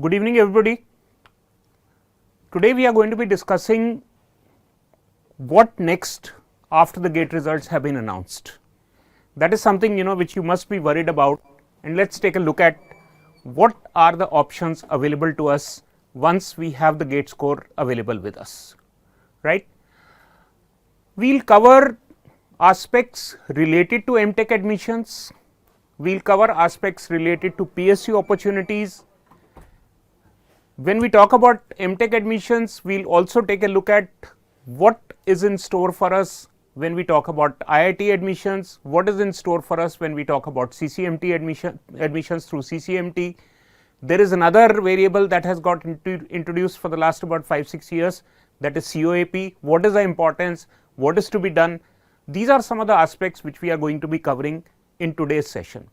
Good evening everybody. Today we are going to be discussing what next after the GATE results have been announced. That is something which you must be worried about, and let us take a look at what are the options available to us once we have the GATE score available with us, right. We will cover aspects related to MTech admissions, we will cover aspects related to PSU opportunities. When we talk about MTech admissions, we will also take a look at what is in store for us when we talk about IIT admissions, what is in store for us when we talk about CCMT admissions through CCMT. There is another variable that has got introduced for the last about 5-6 years, that is COAP. What is the importance, what is to be done? These are some of the aspects which we are going to be covering in today's session.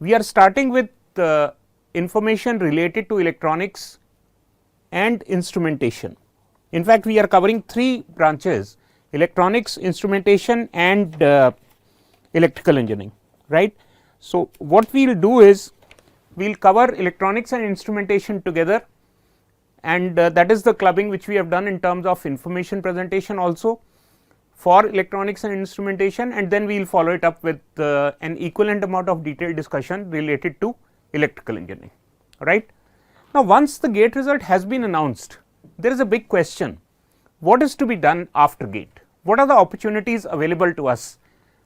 We are starting with information related to electronics and instrumentation. In fact, we are covering 3 branches: electronics, instrumentation and electrical engineering, right. So, what we will do is we will cover electronics and instrumentation together, and that is the clubbing which we have done in terms of information presentation also for electronics and instrumentation, and then we will follow it up with an equivalent amount of detailed discussion related to electrical engineering, right. Now, once the GATE result has been announced, there is a big question: what is to be done after GATE? What are the opportunities available to us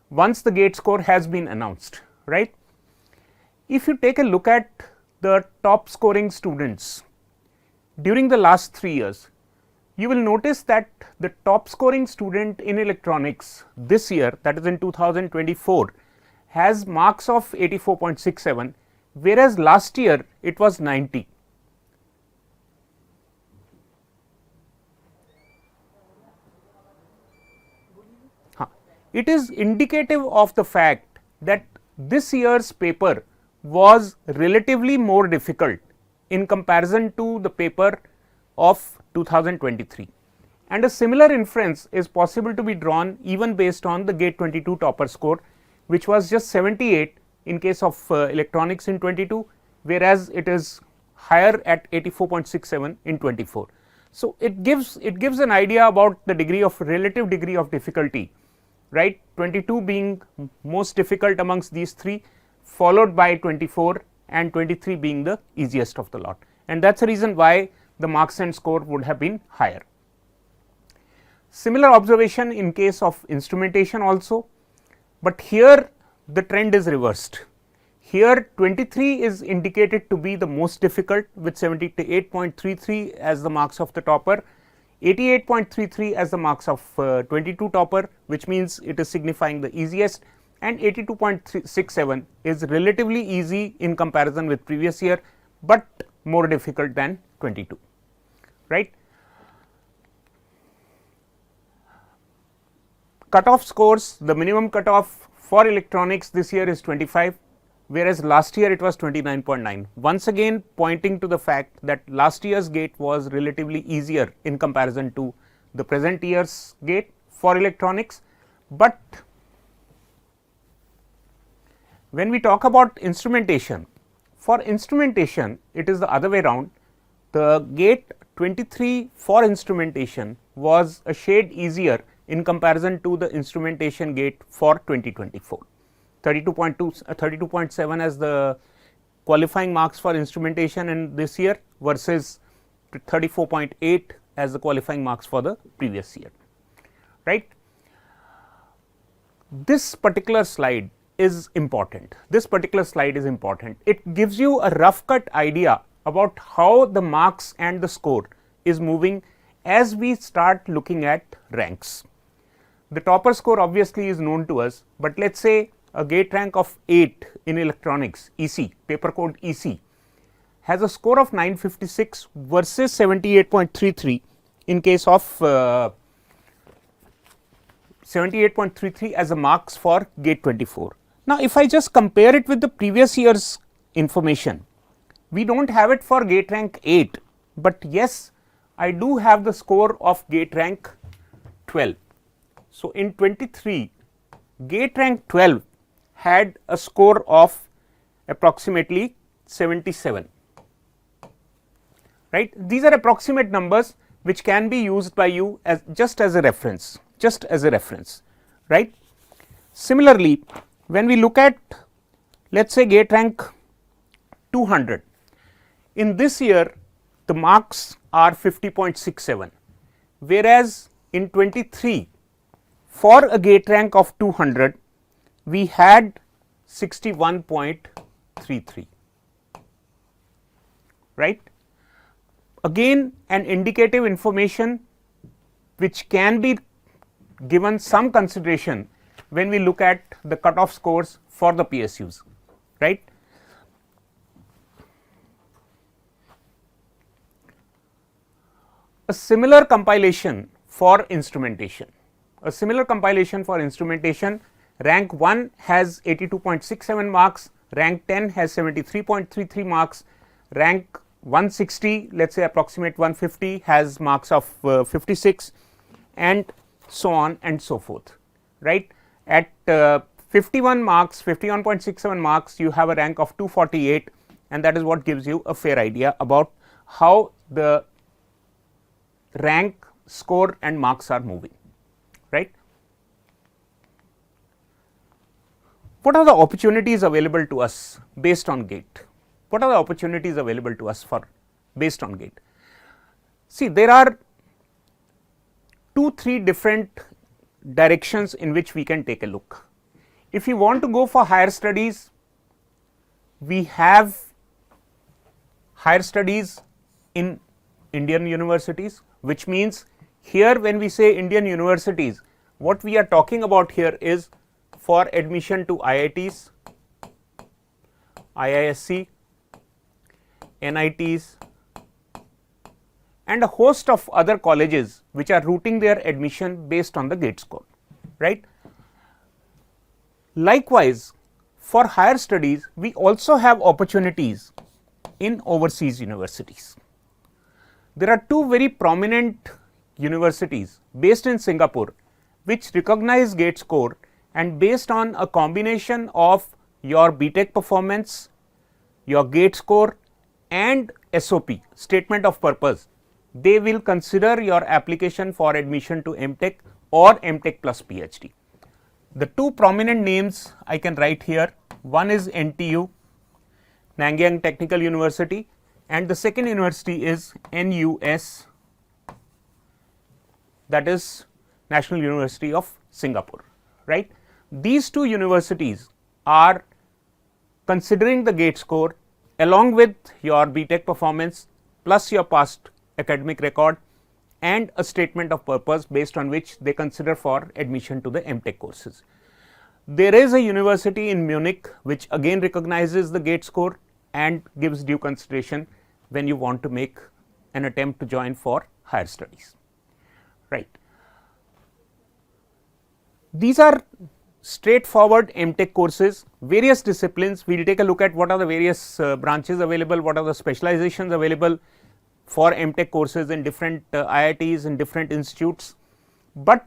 once the GATE score has been announced, right? If you take a look at the top scoring students during the last 3 years, you will notice that the top scoring student in electronics this year, that is in 2024, has marks of 84.67, whereas last year it was 90. It is indicative of the fact that this year's paper was relatively more difficult in comparison to the paper of 2023, and a similar inference is possible to be drawn even based on the GATE 22 topper score, which was just 78 in case of electronics in 22, whereas it is higher at 84.67 in 24. So, it gives an idea about the degree of relative degree of difficulty, right, 22 being most difficult amongst these 3, followed by 24 and 23 being the easiest of the lot, and that is the reason why the marks and score would have been higher. Similar observation in case of instrumentation also, but here the trend is reversed. Here 23 is indicated to be the most difficult with 78.33 as the marks of the topper, 88.33 as the marks of 22 topper, which means it is signifying the easiest, and 82.67 is relatively easy in comparison with previous year, but more difficult than 22, right. Cutoff scores, the minimum cutoff for electronics this year is 25, whereas last year it was 29.9, once again pointing to the fact that last year's GATE was relatively easier in comparison to the present year's GATE for electronics. But when we talk about instrumentation, for instrumentation it is the other way round. The GATE 23 for instrumentation was a shade easier in comparison to the instrumentation GATE for 2024. 32.7 as the qualifying marks for instrumentation in this year versus 34.8 as the qualifying marks for the previous year, right. This particular slide is important. This particular slide is important. It gives you a rough cut idea about how the marks and the score is moving as we start looking at ranks. The topper score obviously is known to us, but let us say a GATE rank of 8 in electronics EC, paper code EC, has a score of 956 versus 78.33 in case of 78.33 as the marks for GATE 24. Now, if I just compare it with the previous year's information, we do not have it for GATE rank 8, but yes, I do have the score of GATE rank 12. So, in 23, GATE rank 12 had a score of approximately 77. right. These are approximate numbers which can be used by you as just as a reference, right. Similarly, when we look at, let us say, gate rank 200, in this year the marks are 50.67, whereas in 23 for a gate rank of 200 we had 61.33, right. Again, an indicative information which can be given some consideration when we look at the cutoff scores for the PSUs, right. A similar compilation for instrumentation, rank 1 has 82.67 marks, rank 10 has 73.33 marks, rank 160, let us say approximate 150 has marks of 56, and so on and so forth, right. At 51 marks, 51.67 marks, you have a rank of 248, and that is what gives you a fair idea about how the rank, score and marks are moving, right. What are the opportunities available to us based on gate? What are the opportunities available to us for based on gate? See, there are 2-3 different directions in which we can take a look. If you want to go for higher studies, we have higher studies in Indian universities, which means here when we say Indian universities, what we are talking about here is for admission to IITs, IISc, NITs and a host of other colleges which are routing their admission based on the gate score, right. Likewise, for higher studies we also have opportunities in overseas universities. There are two very prominent universities based in Singapore which recognize gate score, and based on a combination of your BTech performance, your gate score and SOP, statement of purpose, they will consider your application for admission to MTech or MTech plus PhD. The two prominent names I can write here, one is NTU, Nanyang Technical University, and the second university is NUS, that is National University of Singapore, right. These two universities are considering the gate score along with your BTech performance plus your past academic record and a statement of purpose based on which they consider for admission to the MTech courses. There is a university in Munich which again recognizes the gate score and gives due consideration when you want to make an attempt to join for higher studies, right. These are straightforward MTech courses, various disciplines. We will take a look at what are the various branches available, what are the specializations available for MTech courses in different IITs and different institutes, but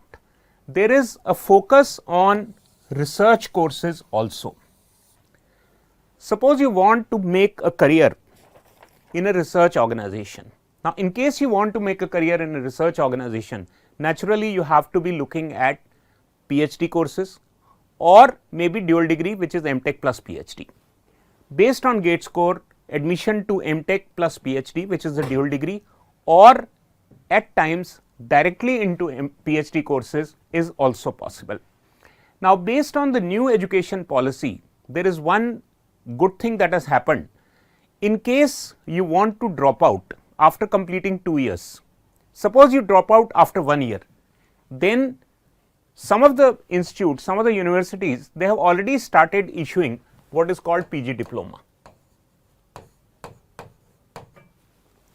there is a focus on research courses also. Suppose you want to make a career in a research organization. Now, in case you want to make a career in a research organization, naturally you have to be looking at PhD courses or maybe dual degree, which is MTech plus PhD. Based on gate score, admission to MTech plus PhD, which is a dual degree, or at times directly into PhD courses is also possible. Now, based on the new education policy, there is one good thing that has happened. In case you want to drop out after completing 2 years, suppose you drop out after 1 year, then some of the institutes, some of the universities, they have already started issuing what is called PG diploma,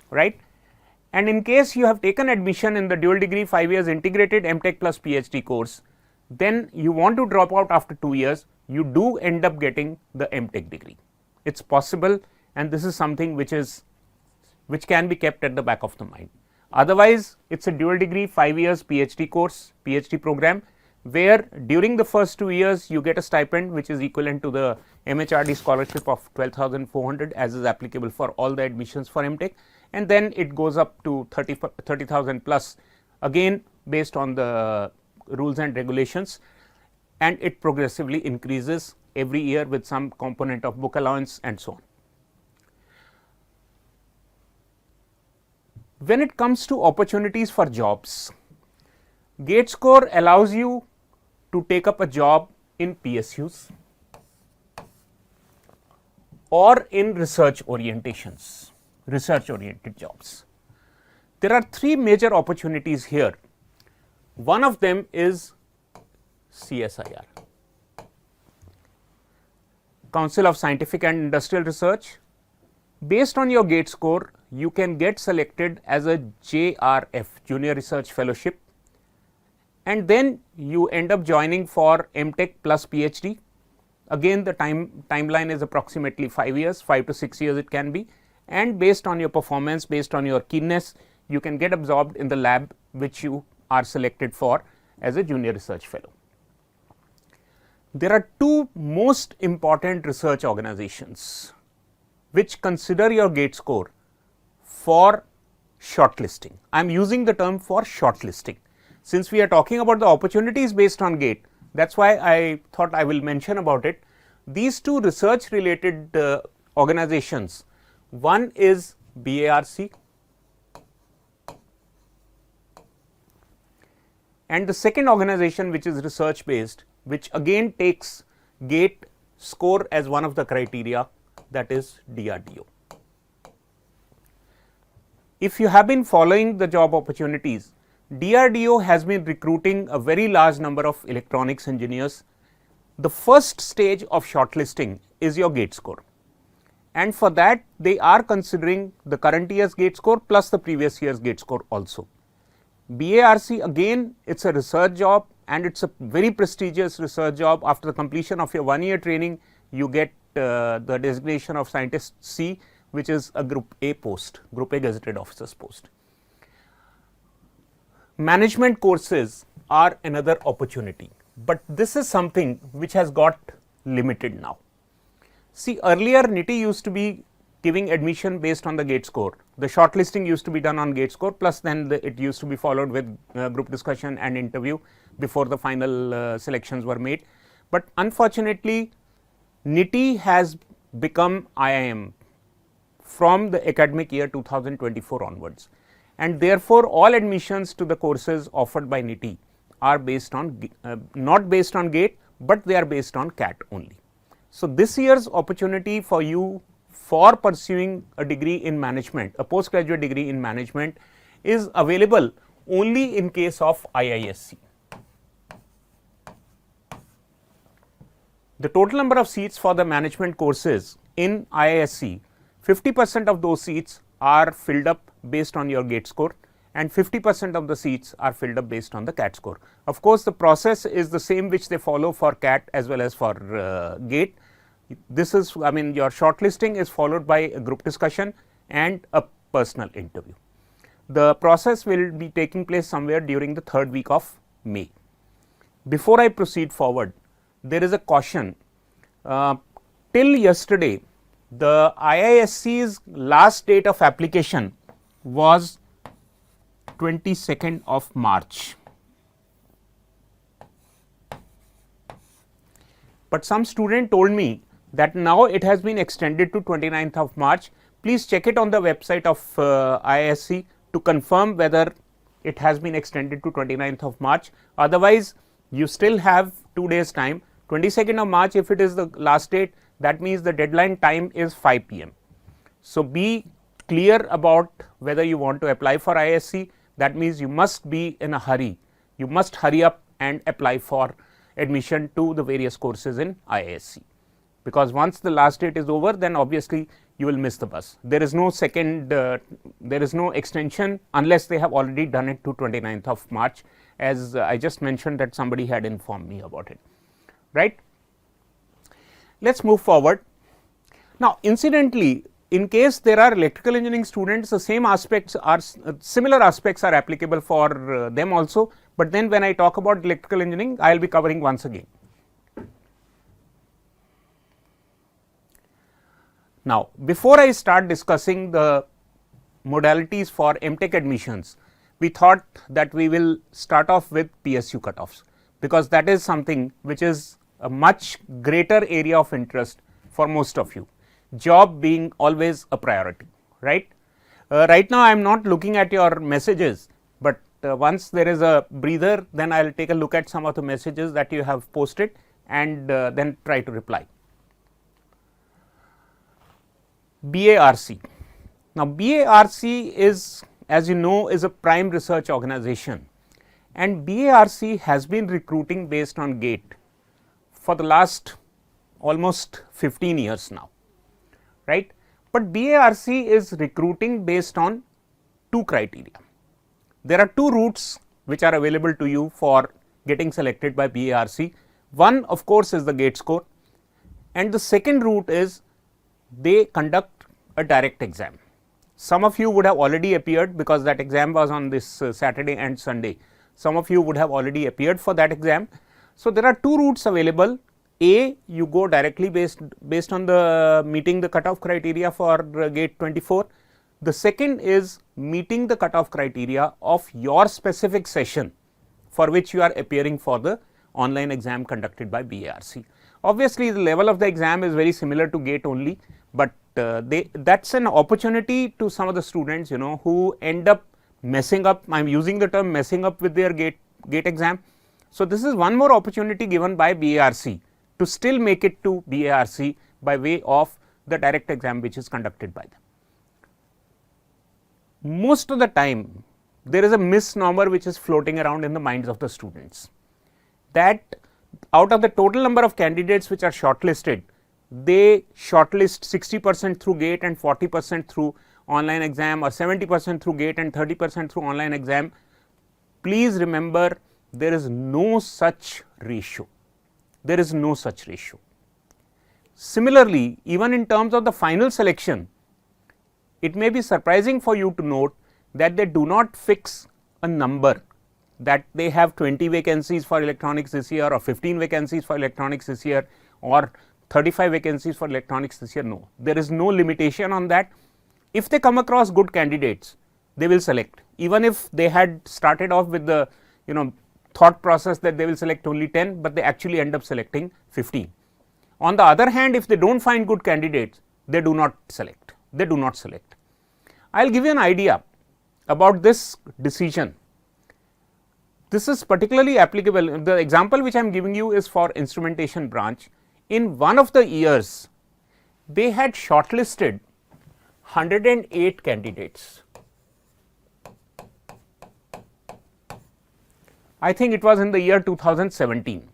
right. And in case you have taken admission in the dual degree 5 years integrated MTech plus PhD course, then you want to drop out after 2 years, you do end up getting the MTech degree. It is possible, and this is something which can be kept at the back of the mind. Otherwise, it is a dual degree 5 years PhD course, PhD program, where during the first 2 years you get a stipend which is equivalent to the MHRD scholarship of 12,400 as is applicable for all the admissions for MTech, and then it goes up to 30,000 plus, again based on the rules and regulations, and it progressively increases every year with some component of book allowance and so on. When it comes to opportunities for jobs, GATE score allows you to take up a job in PSUs or in research orientations, research oriented jobs. There are 3 major opportunities here. One of them is CSIR, Council of Scientific and Industrial Research. Based on your GATE score, you can get selected as a JRF, Junior Research Fellowship, and then you end up joining for MTech plus PhD. Again, the timeline is approximately 5 years, 5 to 6 years it can be, and based on your performance, based on your keenness, you can get absorbed in the lab which you are selected for as a Junior Research Fellow. There are 2 most important research organizations which consider your GATE score for shortlisting. I am using the term for shortlisting. Since we are talking about the opportunities based on GATE, that is why I thought I will mention about it. These 2 research related organizations, one is BARC and the second organization which is research based, which again takes GATE score as one of the criteria, that is DRDO. If you have been following the job opportunities, DRDO has been recruiting a very large number of electronics engineers. The first stage of shortlisting is your GATE score, and for that they are considering the current year's GATE score plus the previous year's GATE score also. BARC, again it is a research job and it is a very prestigious research job. After the completion of your 1-year training, you get the designation of Scientist C, which is a Group A post, Group A Gazetted Officer's post. Management courses are another opportunity, but this is something which has got limited now. See, earlier NITI used to be giving admission based on the GATE score. The shortlisting used to be done on GATE score, plus then it used to be followed with group discussion and interview before the final selections were made. But unfortunately, NITI has become IIM from the academic year 2024 onwards, and therefore all admissions to the courses offered by NITI are based on not based on GATE, but they are based on CAT only. So, this year's opportunity for you for pursuing a degree in management, a postgraduate degree in management, is available only in case of IISc. The total number of seats for the management courses in IISc, 50% of those seats are filled up based on your GATE score and 50% of the seats are filled up based on the CAT score. Of course, the process is the same which they follow for CAT as well as for GATE. This is, I mean, your shortlisting is followed by a group discussion and a personal interview. The process will be taking place somewhere during the 3rd week of May. Before I proceed forward, there is a caution. Till yesterday, the IISc's last date of application was 22nd of March. But some student told me that now it has been extended to 29th of March. Please check it on the website of IISc to confirm whether it has been extended to 29th of March. Otherwise, you still have 2 days time. 22nd of March, if it is the last date, that means the deadline time is 5 p.m. So, be clear about whether you want to apply for IISc. That means you must be in a hurry. You must hurry up and apply for admission to the various courses in IISc, because once the last date is over, then obviously you will miss the bus. There is no second, there is no extension unless they have already done it to 29th of March, as I just mentioned that somebody had informed me about it, right. Let us move forward. Now, incidentally, in case there are electrical engineering students, the same aspects are similar aspects are applicable for them also, but then when I talk about electrical engineering, I will be covering once again. Now, before I start discussing the modalities for MTech admissions, we thought that we will start off with PSU cutoffs, because that is something which is a much greater area of interest for most of you, job being always a priority, right. Right now I am not looking at your messages, but once there is a breather, then I will take a look at some of the messages that you have posted and then try to reply. BARC. Now, BARC is, as you know, is a prime research organization, and BARC has been recruiting based on GATE for the last almost 15 years now, right. But BARC is recruiting based on two criteria. There are two routes which are available to you for getting selected by BARC. One, of course, is the GATE score, and the second route is they conduct a direct exam. Some of you would have already appeared, because that exam was on this Saturday and Sunday. Some of you would have already appeared for that exam. So, there are two routes available. A, you go directly based on the meeting the cutoff criteria for GATE 24. The second is meeting the cutoff criteria of your specific session for which you are appearing for the online exam conducted by BARC. Obviously, the level of the exam is very similar to GATE only, but that is an opportunity to some of the students, who end up messing up. I am using the term messing up with their GATE exam. So, this is one more opportunity given by BARC to still make it to BARC by way of the direct exam which is conducted by them. Most of the time, there is a misnomer which is floating around in the minds of the students, that out of the total number of candidates which are shortlisted, they shortlist 60% through GATE and 40% through online exam, or 70% through GATE and 30% through online exam. Please remember, there is no such ratio. There is no such ratio. Similarly, even in terms of the final selection, it may be surprising for you to note that they do not fix a number, that they have 20 vacancies for electronics this year, or 15 vacancies for electronics this year, or 35 vacancies for electronics this year. No, there is no limitation on that. If they come across good candidates, they will select, even if they had started off with the thought process that they will select only 10, but they actually end up selecting 15. On the other hand, if they do not find good candidates, they do not select. They do not select. I will give you an idea about this decision. This is particularly applicable. The example which I am giving you is for instrumentation branch. In one of the years, they had shortlisted 108 candidates. I think it was in the year 2017,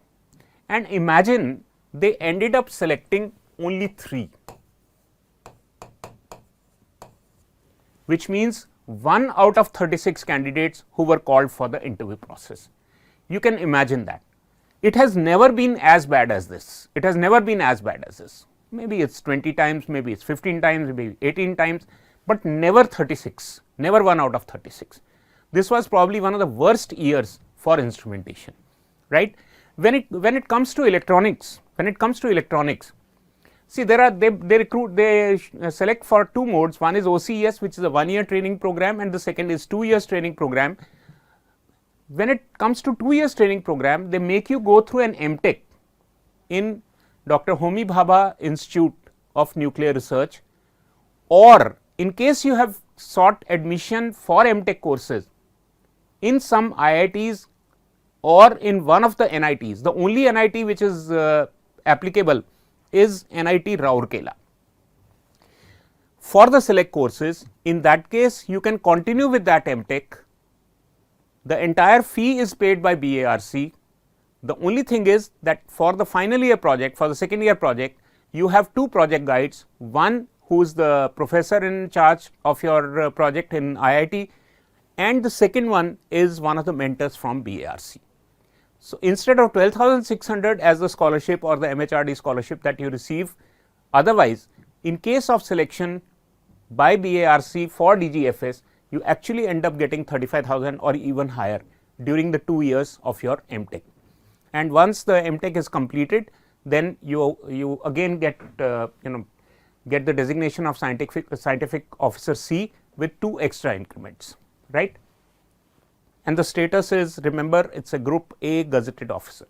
and imagine they ended up selecting only 3, which means 1 out of 36 candidates who were called for the interview process. You can imagine that. It has never been as bad as this. It has never been as bad as this. Maybe it is 20 times, maybe it is 15 times, maybe 18 times, but never 36, never 1 out of 36. This was probably one of the worst years for instrumentation, right. When it comes to electronics, see, they select for two modes. One is OCES, which is a 1 year training program, and the second is 2 years training program. When it comes to 2 years training program, they make you go through an MTech in Dr. Homi Bhabha Institute of Nuclear Research, or in case you have sought admission for MTech courses in some IITs or in one of the NITs. The only NIT which is applicable is NIT Rourkela. For the select courses, in that case you can continue with that MTech. The entire fee is paid by BARC. The only thing is that for the final year project, for the second year project, you have two project guides, one who is the professor in charge of your project in IIT, and the second one is one of the mentors from BARC. So, instead of 12,600 as the scholarship or the MHRD scholarship that you receive, otherwise in case of selection by BARC for DGFS, you actually end up getting 35,000 or even higher during the 2 years of your MTech. And once the MTech is completed, then you again get get the designation of scientific officer C with 2 extra increments, right. And the status is, remember, it is a group A gazetted officer.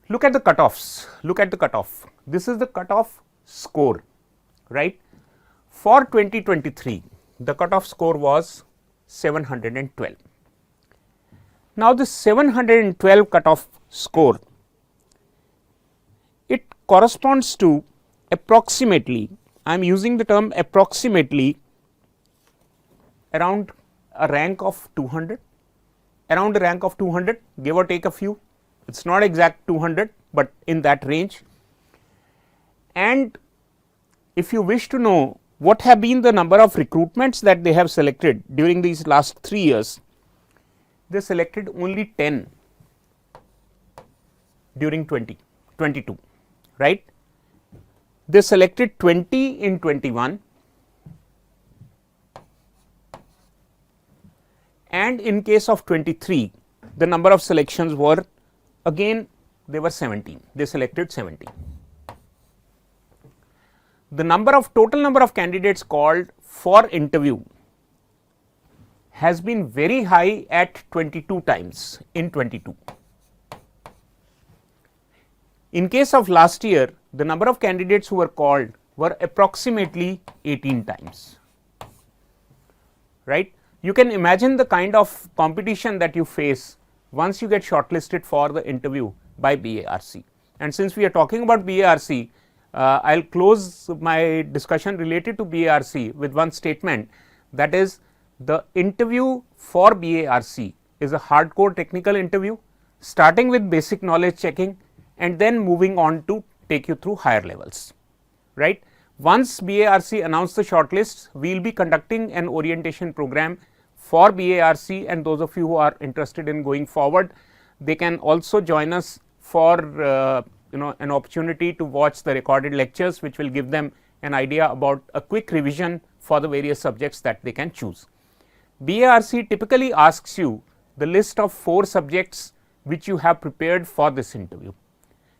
Look at the cutoffs, look at the cutoff. This is the cutoff score, right. For 2023, the cutoff score was 712. Now, this 712 cutoff score, it corresponds to approximately, I am using the term approximately, around a rank of 200, around a rank of 200, give or take a few. It is not exact 200, but in that range. And if you wish to know what have been the number of recruitments that they have selected during these last 3 years, they selected only 10 during 2022, right. They selected 20 in 21, and in case of 23, the number of selections were again they were 17, they selected 17. The total number of candidates called for interview has been very high at 22 times in 22. In case of last year, the number of candidates who were called were approximately 18 times, right. You can imagine the kind of competition that you face once you get shortlisted for the interview by BARC. And since we are talking about BARC, I will close my discussion related to BARC with one statement, that is, the interview for BARC is a hardcore technical interview, starting with basic knowledge checking and then moving on to take you through higher levels, right. Once BARC announce the shortlists, we will be conducting an orientation program for BARC, and those of you who are interested in going forward, they can also join us for an opportunity to watch the recorded lectures, which will give them an idea about a quick revision for the various subjects that they can choose. BARC typically asks you the list of 4 subjects which you have prepared for this interview.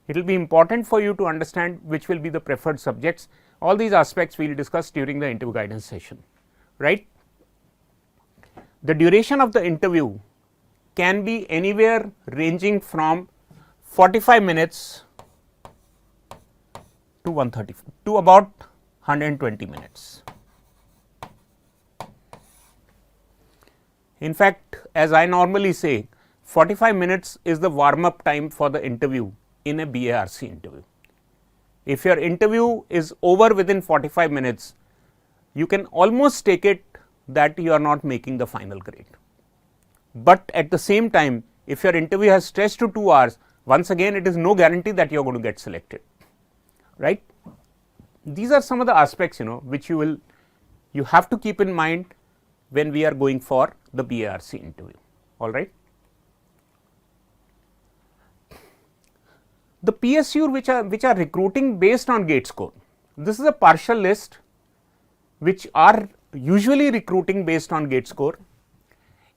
It will be important for you to understand which will be the preferred subjects. All these aspects we will discuss during the interview guidance session, right. The duration of the interview can be anywhere ranging from 45 minutes to 130 to about 120 minutes. In fact, as I normally say, 45 minutes is the warm up time for the interview in a BARC interview. If your interview is over within 45 minutes, you can almost take it that you are not making the final grade. But at the same time, if your interview has stretched to 2 hours, once again it is no guarantee that you are going to get selected, right. These are some of the aspects which you have to keep in mind when we are going for the BARC interview, all right. The PSU which are recruiting based on GATE score, this is a partial list which are usually recruiting based on GATE score.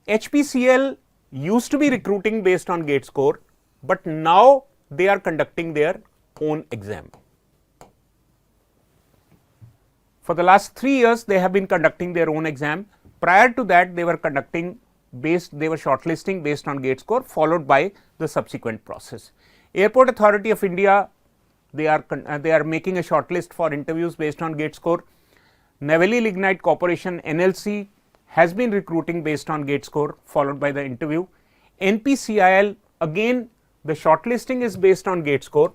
HPCL used to be recruiting based on GATE score, but now they are conducting their own exam. For the last 3 years, they have been conducting their own exam. Prior to that, they were shortlisting based on GATE score, followed by the subsequent process. Airport Authority of India, they are making a shortlist for interviews based on GATE score. Navali Lignite Corporation NLC has been recruiting based on GATE score, followed by the interview. NPCIL, again the shortlisting is based on GATE score,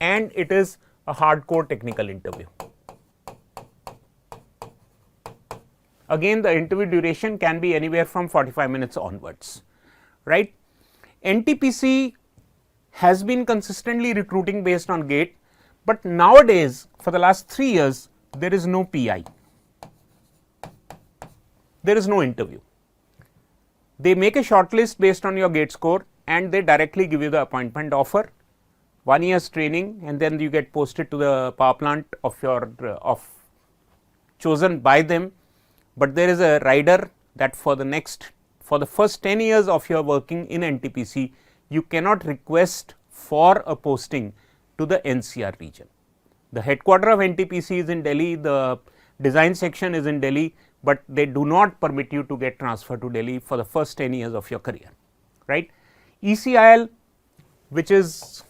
and it is a hardcore technical interview. Again, the interview duration can be anywhere from 45 minutes onwards, right. NTPC has been consistently recruiting based on GATE, but nowadays for the last 3 years there is no PI, there is no interview. They make a shortlist based on your GATE score and they directly give you the appointment offer, 1 year's training, and then you get posted to the power plant of chosen by them. But there is a rider that for the first 10 years of your working in NTPC, you cannot request for a posting to the NCR region. The headquarter of NTPC is in Delhi, the design section is in Delhi, but they do not permit you to get transferred to Delhi for the first 10 years of your career, right. ECIL, which is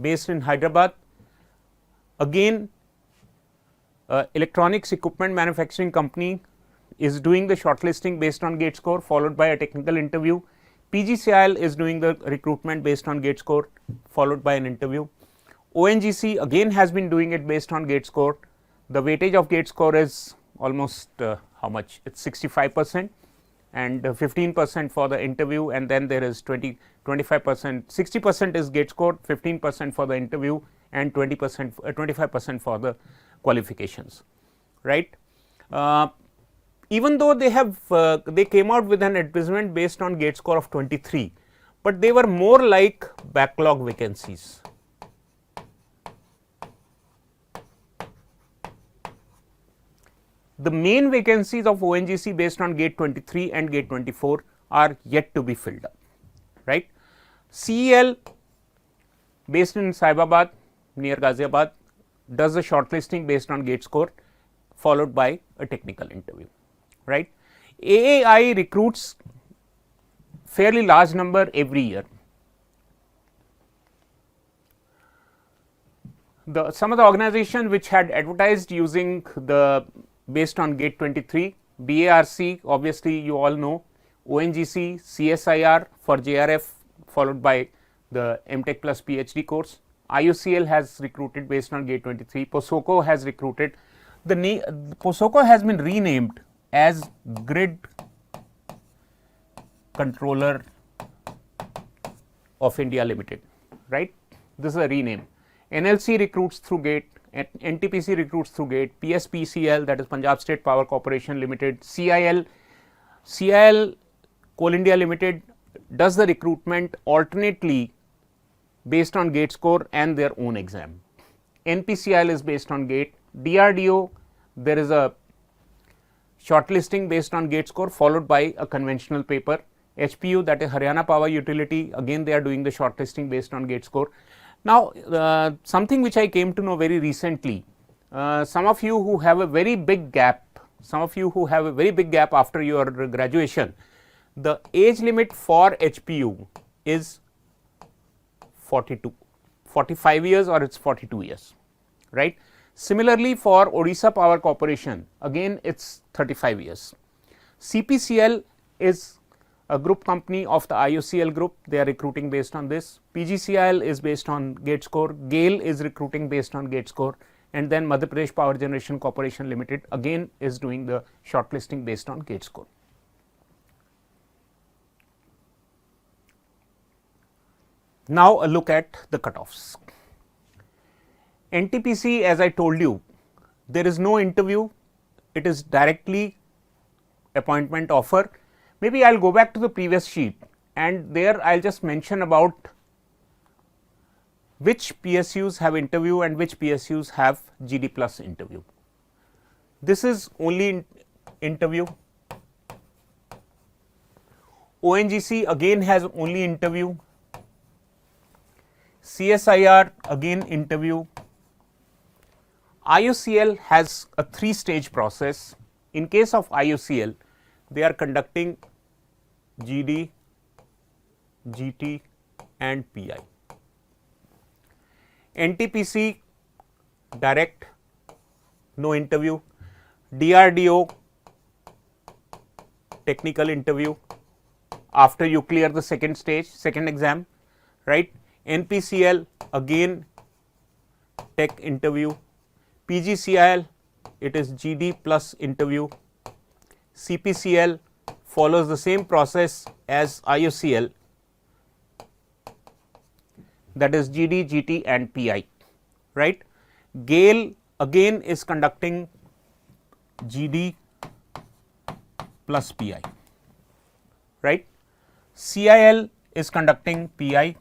based in Hyderabad, again electronics equipment manufacturing company, is doing the shortlisting based on gate score followed by a technical interview. PGCIL is doing the recruitment based on gate score followed by an interview. ONGC again has been doing it based on gate score. The weightage of gate score is almost how much? It is 65% and 15% for the interview, and then there is 25%, 60% is gate score, 15% for the interview and 20%, 25% for the qualifications, right. Even though they have they came out with an advertisement based on gate score of 23, but they were more like backlog vacancies. The main vacancies of ONGC based on gate 23 and gate 24 are yet to be filled up, right. CEL based in Saibabad near Ghaziabad does the shortlisting based on gate score followed by a technical interview, right. AAI recruits fairly large number every year. Some of the organizations which had advertised using the based on gate 23, BARC obviously you all know, ONGC, CSIR for JRF followed by the MTech plus PhD course. IUCL has recruited based on gate 23, POSOCO has recruited. POSOCO has been renamed as Grid Controller of India Limited, right. This is a rename. NLC recruits through gate, NTPC recruits through gate, PSPCL, that is Punjab State Power Corporation Limited, CIL Coal India Limited does the recruitment alternately based on gate score and their own exam. NPCIL is based on gate. DRDO, there is a shortlisting based on gate score followed by a conventional paper. HPU, that is Haryana Power Utility, again they are doing the shortlisting based on gate score. Now, something which I came to know very recently, some of you who have a very big gap, after your graduation, the age limit for HPU is 45 years or it is 42 years, right. Similarly, for Odisha Power Corporation, again it is 35 years. CPCL is a group company of the IOCL group, they are recruiting based on this. PGCIL is based on gate score, GAIL is recruiting based on gate score, and then Madhya Pradesh Power Generation Corporation Limited again is doing the shortlisting based on gate score. Now, a look at the cutoffs. NTPC, as I told you, there is no interview, it is directly appointment offer. Maybe I will go back to the previous sheet and there I will just mention about which PSUs have interview and which PSUs have GD plus interview. This is only interview. ONGC again has only interview. CSIR again interview. IOCL has a 3-stage process. In case of IOCL, they are conducting GD, GT and PI. NTPC direct, no interview. DRDO technical interview after you clear the second stage, second exam, right. NPCL again tech interview. PGCIL, it is GD plus interview. CPCL follows the same process as IOCL, that is GD, GT and PI, right. GAIL again is conducting GD plus PI, right. CIL is conducting PI,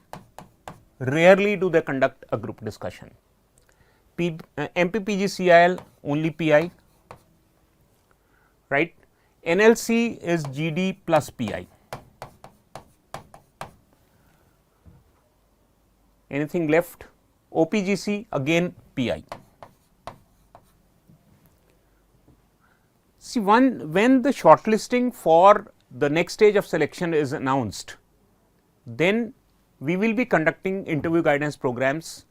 rarely do they conduct a group discussion. MPPGCIL only PI, right. NLC is GD plus PI. Anything left? OPGC again PI. See, when the shortlisting for the next stage of selection is announced, then we will be conducting interview guidance programs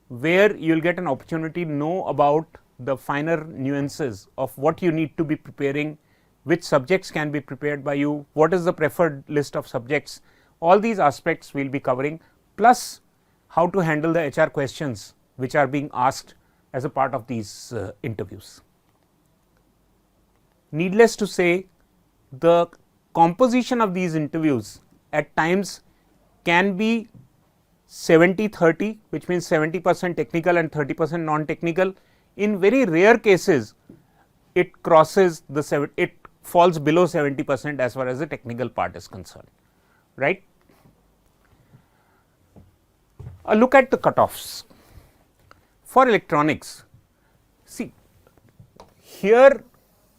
where you will get an opportunity to know about the finer nuances of what you need to be preparing, which subjects can be prepared by you, what is the preferred list of subjects, all these aspects we will be covering, plus how to handle the HR questions which are being asked as a part of these interviews. Needless to say, the composition of these interviews at times can be 70-30, which means 70% technical and 30% non-technical. In very rare cases, it crosses the it falls below 70% as far as the technical part is concerned, right. A look at the cutoffs for electronics. See, here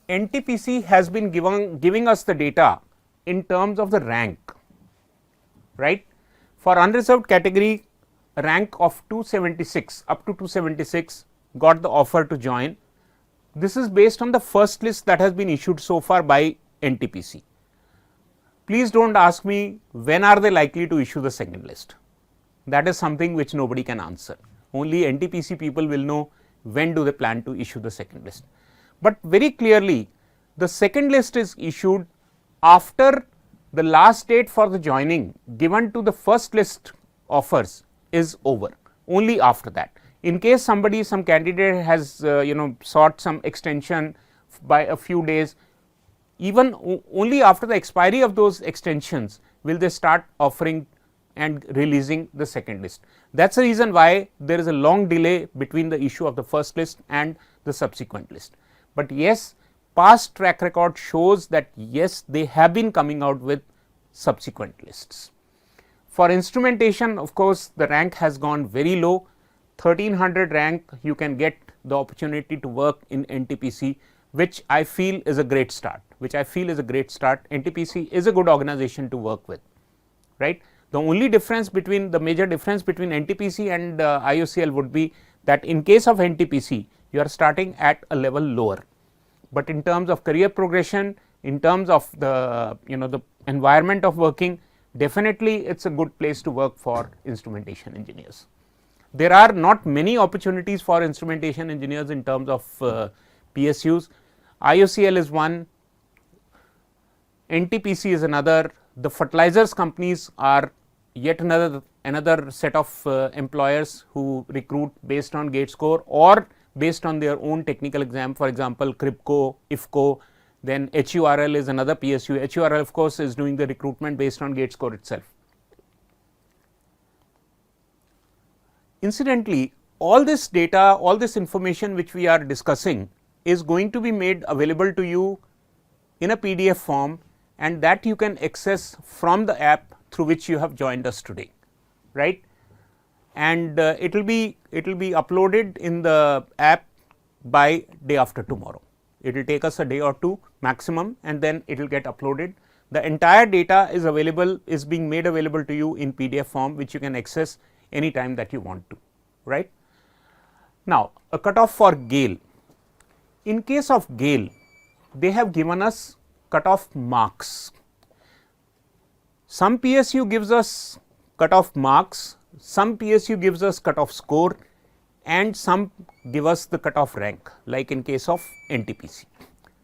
NTPC has been giving us the data in terms of the rank, right. For unreserved category, rank of 276 up to 276 got the offer to join. This is based on the first list that has been issued so far by NTPC. Please do not ask me when are they likely to issue the second list. That is something which nobody can answer. Only NTPC people will know when do they plan to issue the second list. But very clearly, the second list is issued after the last date for the joining given to the first list offers is over, only after that. In case some candidate has sought some extension by a few days, even only after the expiry of those extensions will they start offering and releasing the second list. That is the reason why there is a long delay between the issue of the first list and the subsequent list. But yes, past track record shows that yes, they have been coming out with subsequent lists. For instrumentation, of course, the rank has gone very low. 1300 rank, you can get the opportunity to work in NTPC, which I feel is a great start. NTPC is a good organization to work with, right. The only difference between the major difference between NTPC and IOCL would be that in case of NTPC, you are starting at a level lower, but in terms of career progression, in terms of the the environment of working, definitely it is a good place to work for instrumentation engineers. There are not many opportunities for instrumentation engineers in terms of PSUs. IOCL is one, NTPC is another, the fertilizers companies are yet another set of employers who recruit based on gate score or based on their own technical exam. For example, CRIPCO, IFCO, then HURL is another PSU. HURL of course is doing the recruitment based on gate score itself. Incidentally, all this data, all this information which we are discussing is going to be made available to you in a PDF form, and that you can access from the app through which you have joined us today, right. And it will be uploaded in the app by day after tomorrow. It will take us a day or two maximum, and then it will get uploaded. The entire data is being made available to you in PDF form, which you can access any time that you want to, right. Now, a cutoff for GAIL. In case of GAIL, they have given us cutoff marks. Some PSU gives us cutoff marks, some PSU gives us cutoff score, and some give us the cutoff rank, like in case of NTPC.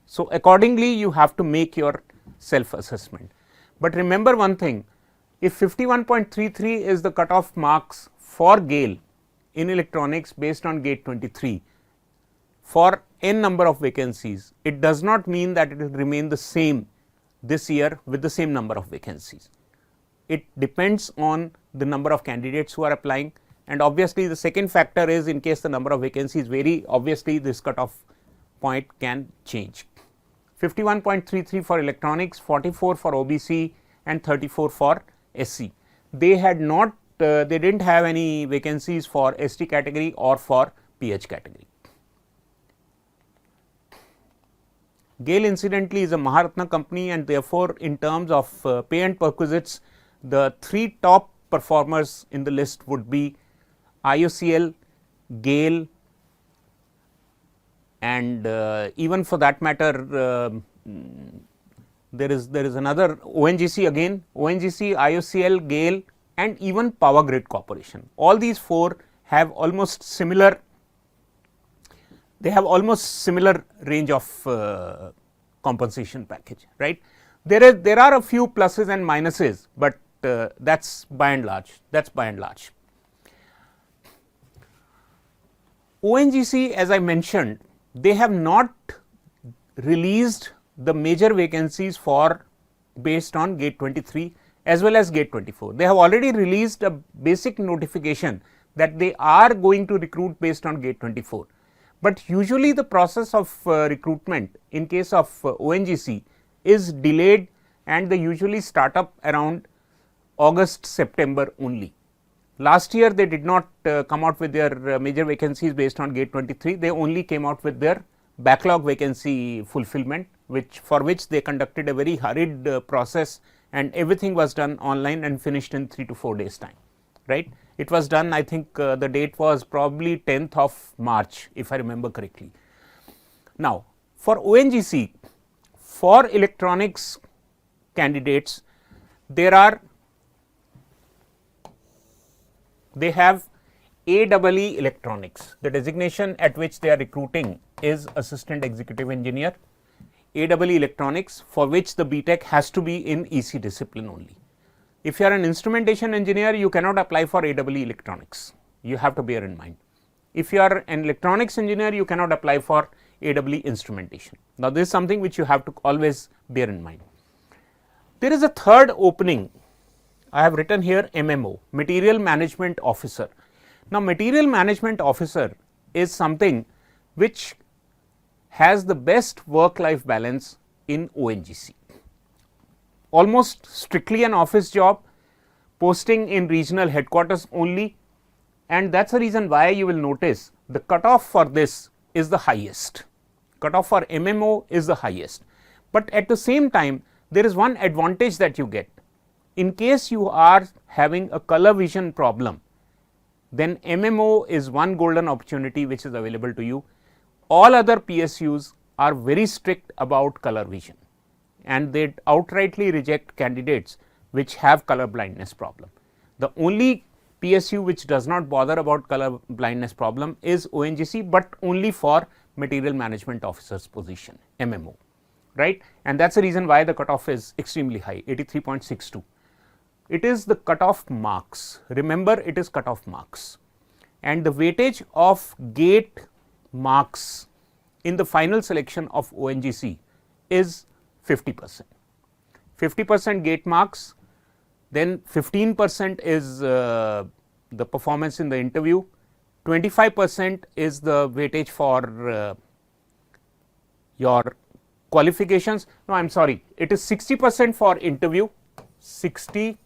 So, accordingly you have to make your self assessment. But remember one thing, if 51.33 is the cutoff marks for GAIL in electronics based on gate 23 for n number of vacancies, it does not mean that it will remain the same this year with the same number of vacancies. It depends on the number of candidates who are applying, and obviously the second factor is in case the number of vacancies vary, obviously this cutoff point can change. 51.33 for electronics, 44 for OBC and 34 for SC. They had not they did not have any vacancies for ST category or for PH category. GAIL incidentally is a Maharatna company, and therefore, in terms of pay and perquisites, the 3 top performers in the list would be IOCL, GAIL, and even for that matter, there is another ONGC again, ONGC, IOCL, GAIL, and even Power Grid Corporation. All these 4 have almost similar. They have almost similar range of compensation package, right. There are a few pluses and minuses, but that's by and large. ONGC, as I mentioned, they have not released the major vacancies for based on gate 23 as well as gate 24. They have already released a basic notification that they are going to recruit based on gate 24. But usually the process of recruitment in case of ONGC is delayed, and they usually start up around August, September only. Last year they did not come out with their major vacancies based on gate 23, they only came out with their backlog vacancy fulfillment, for which they conducted a very hurried process, and everything was done online and finished in 3 to 4 days time, right. It was done, I think the date was probably 10th of March, if I remember correctly. Now, for ONGC, for electronics candidates, they have AEE Electronics. The designation at which they are recruiting is Assistant Executive Engineer. AEE Electronics, for which the BTech has to be in EC discipline only. If you are an instrumentation engineer, you cannot apply for AEE Electronics, you have to bear in mind. If you are an electronics engineer, you cannot apply for AEE instrumentation. Now, this is something which you have to always bear in mind. There is a third opening, I have written here MMO, Material Management Officer. Now, Material Management Officer is something which has the best work-life balance in ONGC. Almost strictly an office job, posting in regional headquarters only, and that is the reason why you will notice the cutoff for this is the highest. Cutoff for MMO is the highest, but at the same time there is one advantage that you get. In case you are having a color vision problem, then MMO is one golden opportunity which is available to you. All other PSUs are very strict about color vision, and they outrightly reject candidates which have color blindness problem. The only PSU which does not bother about color blindness problem is ONGC, but only for Material Management Officer's position, MMO, right. And that is the reason why the cutoff is extremely high, 83.62. It is the cutoff marks, remember it is cutoff marks, and the weightage of gate marks in the final selection of ONGC is 50%. 50% gate marks, then 15% is the performance in the interview, 25% is the weightage for your qualifications. No, I am sorry, it is 60% for interview, 60,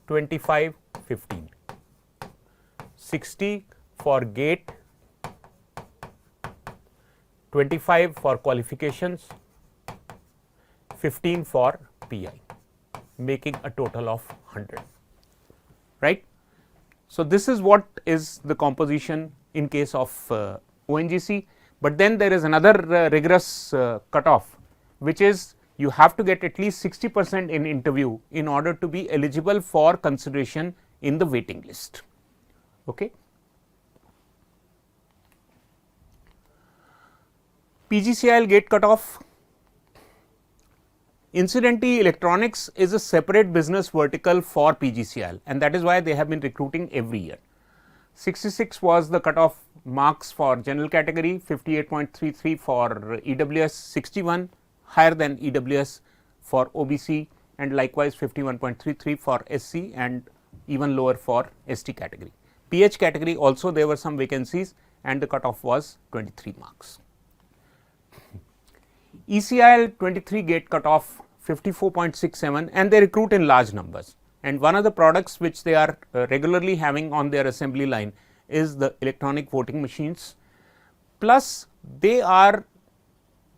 25, 15, 60 for gate, 25 for qualifications, 15 for PI, making a total of 100, right. So, this is what is the composition in case of ONGC, but then there is another rigorous cutoff, which is you have to get at least 60% in interview in order to be eligible for consideration in the waiting list. Okay. PGCIL gate cutoff. Incidentally, electronics is a separate business vertical for PGCIL, and that is why they have been recruiting every year. 66 was the cutoff marks for general category, 58.33 for EWS, 61 higher than EWS for OBC, and likewise 51.33 for SC, and even lower for ST category. PH category also there were some vacancies, and the cutoff was 23 marks. ECIL 23 gate cutoff 54.67, and they recruit in large numbers, and one of the products which they are regularly having on their assembly line is the electronic voting machines, plus they are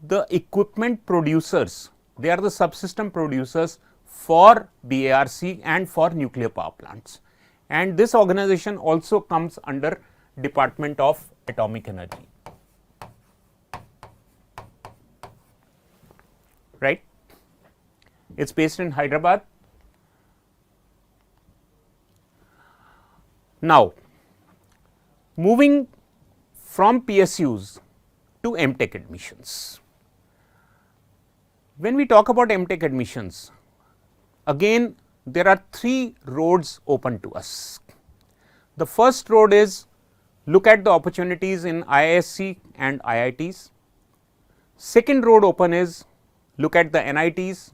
the equipment producers, they are the subsystem producers for BARC and for nuclear power plants, and this organization also comes under Department of Atomic Energy, right. It is based in Hyderabad. Now, moving from PSUs to MTech admissions. When we talk about MTech admissions, again there are three roads open to us. The first road is look at the opportunities in IISc and IITs. Second road open is look at the NITs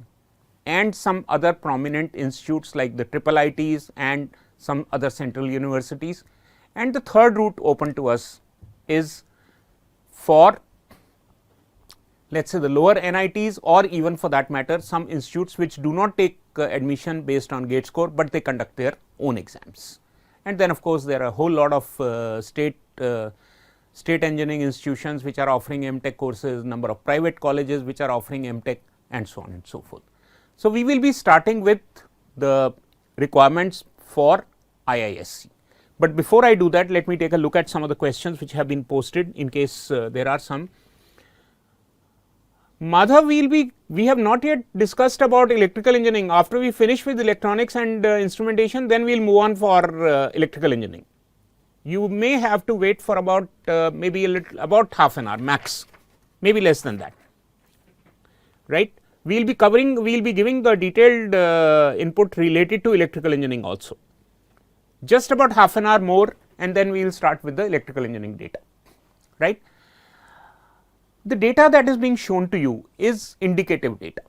and some other prominent institutes like the IIITs and some other central universities, and the third route open to us is for let us say the lower NITs, or even for that matter some institutes which do not take admission based on GATE score, but they conduct their own exams. And then of course, there are a whole lot of state engineering institutions which are offering MTech courses, number of private colleges which are offering MTech, and so on and so forth. So, we will be starting with the requirements for IISc. But before I do that, let me take a look at some of the questions which have been posted in case there are some. Madhav, we have not yet discussed about electrical engineering. After we finish with electronics and instrumentation, then we will move on for electrical engineering. You may have to wait for about maybe about half an hour max, maybe less than that, right. We will be covering, we will be giving the detailed input related to electrical engineering also. Just about half an hour more, and then we will start with the electrical engineering data, right. The data that is being shown to you is indicative data,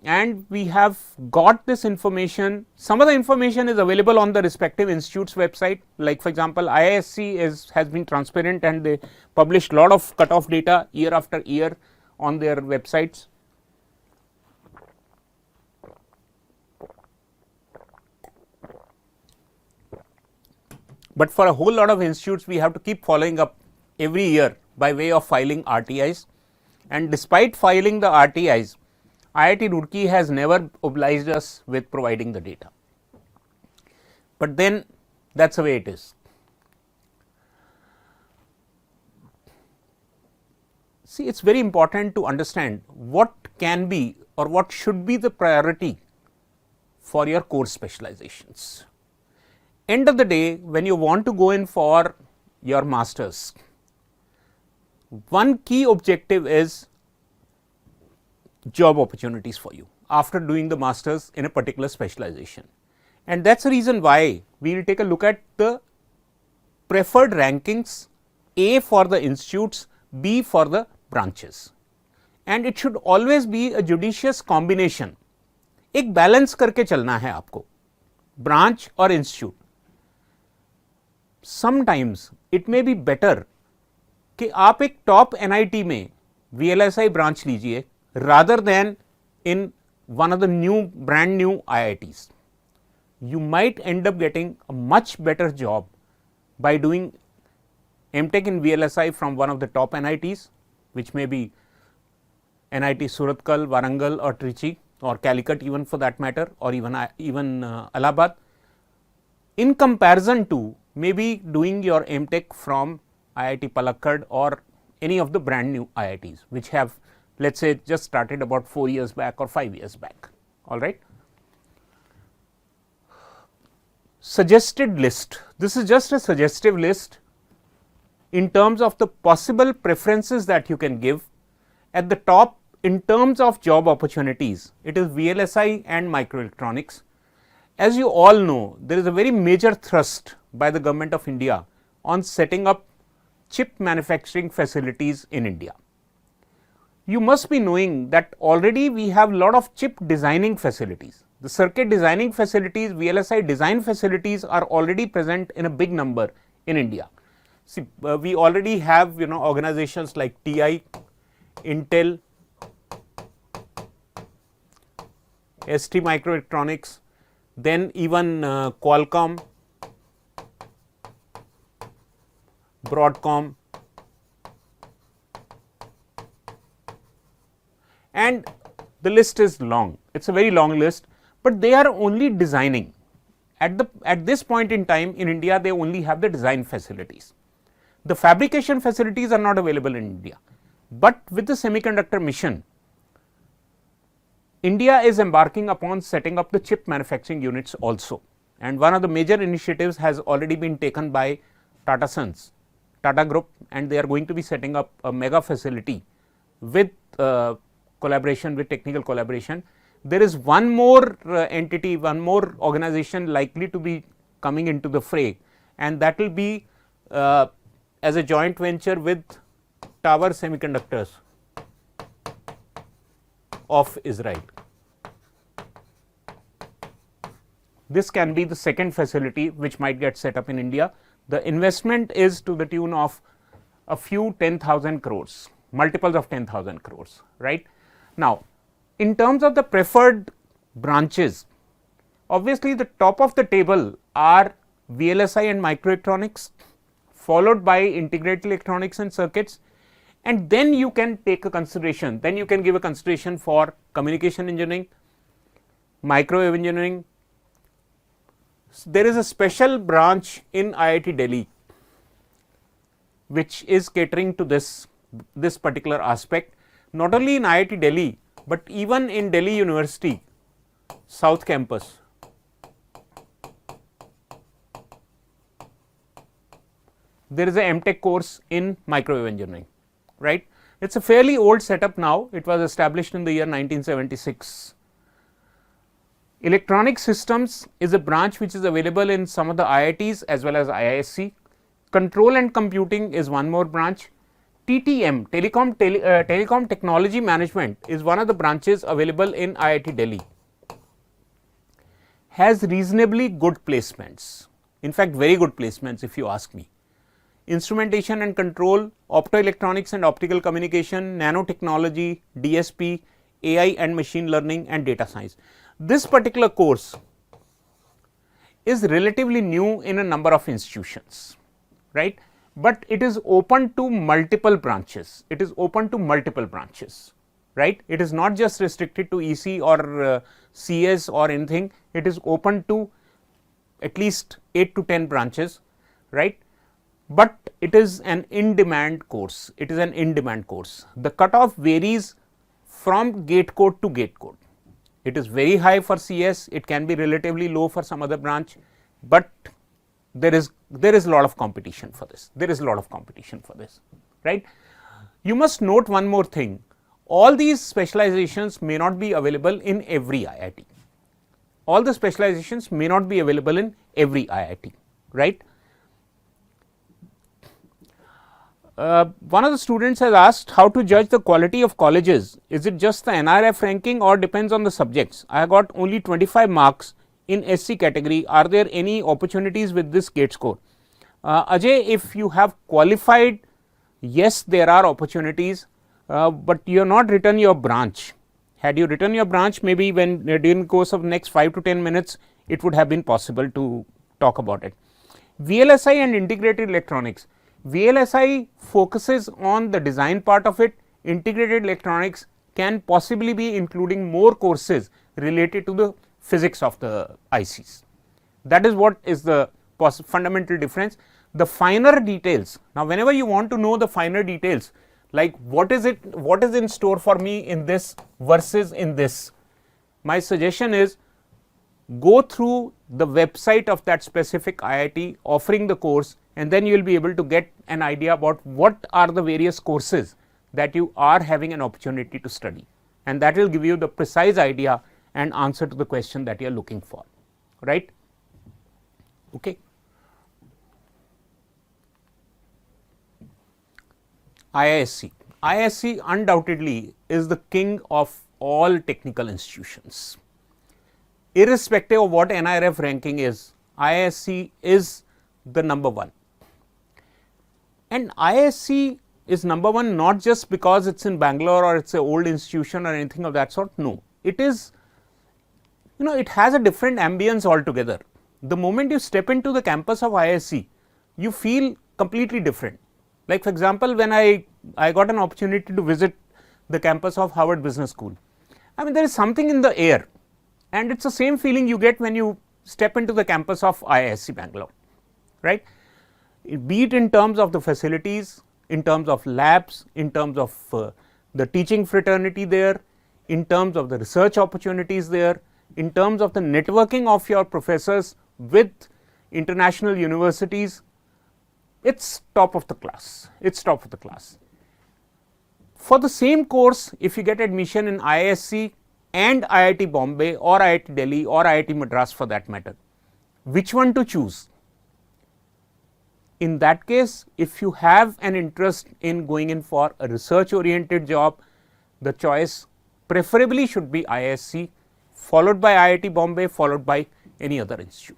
and we have got this information. Some of the information is available on the respective institute's website, like for example, IISc has been transparent and they published lot of cutoff data year after year on their websites. But for a whole lot of institutes, we have to keep following up every year by way of filing RTIs, and despite filing the RTIs, IIT Roorkee has never obliged us with providing the data, but then that is the way it is. See, it is very important to understand what can be or what should be the priority for your course specializations. End of the day, when you want to go in for your masters, one key objective is job opportunities for you after doing the masters in a particular specialization, and that is the reason why we will take a look at the preferred rankings, A for the institutes, B for the branches, and it should always be a judicious combination. एक balance करके चलना है आपको, branch और institute. Sometimes it may be better कि आप एक top NIT में VLSI ब्रांच लीजिए rather then in one of the brand new IITs. You might end up getting a much better job by doing MTech in VLSI from one of the top NITs, which may be NIT Surathkal, Warangal or Trichy or Calicut even for that matter, or even Allahabad, in comparison to maybe doing your MTech from IIT Palakkad or any of the brand new IITs, which have, let us say, just started about 4 years back or 5 years back. All right. Suggested list. This is just a suggestive list in terms of the possible preferences that you can give. At the top, in terms of job opportunities, it is VLSI and microelectronics. As you all know, there is a very major thrust by the government of India on setting up chip manufacturing facilities in India. You must be knowing that already we have lot of chip designing facilities. The circuit designing facilities, VLSI design facilities are already present in a big number in India. See, we already have organizations like TI, Intel, ST Microelectronics, then even Qualcomm, Broadcom, and the list is long, it is a very long list, but they are only designing. At this point in time in India, they only have the design facilities. The fabrication facilities are not available in India, but with the semiconductor mission, India is embarking upon setting up the chip manufacturing units also, and one of the major initiatives has already been taken by Tata Sons, Tata Group, and they are going to be setting up a mega facility with collaboration, with technical collaboration. There is one more entity, one more organization likely to be coming into the fray, and that will be as a joint venture with Tower Semiconductors of Israel. This can be the second facility which might get set up in India. The investment is to the tune of a few 10,000 crores, multiples of 10,000 crores, right. Now, in terms of the preferred branches, obviously the top of the table are VLSI and microelectronics, followed by integrated electronics and circuits, and then you can take a consideration, then you can give a consideration for communication engineering, microwave engineering. There is a special branch in IIT Delhi which is catering to this particular aspect, not only in IIT Delhi, but even in Delhi University South Campus. There is a MTech course in microwave engineering, right. It is a fairly old setup now, it was established in the year 1976. Electronic systems is a branch which is available in some of the IITs as well as IISc. Control and computing is one more branch. TTM, Telecom Technology Management, is one of the branches available in IIT Delhi. Has reasonably good placements, in fact very good placements if you ask me. Instrumentation and control, optoelectronics and optical communication, nanotechnology, DSP, AI and machine learning, and data science. This particular course is relatively new in a number of institutions, right, but it is open to multiple branches. It is open to multiple branches, right. It is not just restricted to EC or CS or anything. It is open to at least 8 to 10 branches, right. But it is an in-demand course. It is an in-demand course. The cutoff varies from gate code to gate code. It is very high for CS. It can be relatively low for some other branch, but there is a lot of competition for this. There is a lot of competition for this, right. You must note one more thing. All these specializations may not be available in every IIT. All the specializations may not be available in every IIT, right. One of the students has asked how to judge the quality of colleges. Is it just the NRF ranking or depends on the subjects? I got only 25 marks in SC category. Are there any opportunities with this gate score? Ajay, if you have qualified, yes, there are opportunities, but you have not written your branch. Had you written your branch, maybe when during the course of next 5 to 10 minutes, it would have been possible to talk about it. VLSI and integrated electronics. VLSI focuses on the design part of it. Integrated electronics can possibly be including more courses related to the physics of the ICs. That is what is the fundamental difference. The finer details, now whenever you want to know the finer details, like what is in store for me in this versus in this, my suggestion is go through the website of that specific IIT offering the course, and then you will be able to get an idea about what are the various courses that you are having an opportunity to study, and that will give you the precise idea and answer to the question that you are looking for, right. Okay. IISc undoubtedly is the king of all technical institutions. Irrespective of what NIRF ranking is, IISc is the number one. And IISc is number one not just because it is in Bangalore or it is an old institution or anything of that sort. No, it is, it has a different ambience altogether. The moment you step into the campus of IISc, you feel completely different. Like for example, when I got an opportunity to visit the campus of Harvard Business School. I mean, there is something in the air, and it's the same feeling you get when you step into the campus of IISc Bangalore, right. Be it in terms of the facilities, in terms of labs, in terms of the teaching fraternity there, in terms of the research opportunities there, in terms of the networking of your professors with international universities, it's top of the class, it's top of the class. For the same course, if you get admission in IISc and IIT Bombay or IIT Delhi or IIT Madras for that matter, which one to choose? In that case, if you have an interest in going in for a research oriented job, the choice preferably should be IISc, followed by IIT Bombay, followed by any other institute.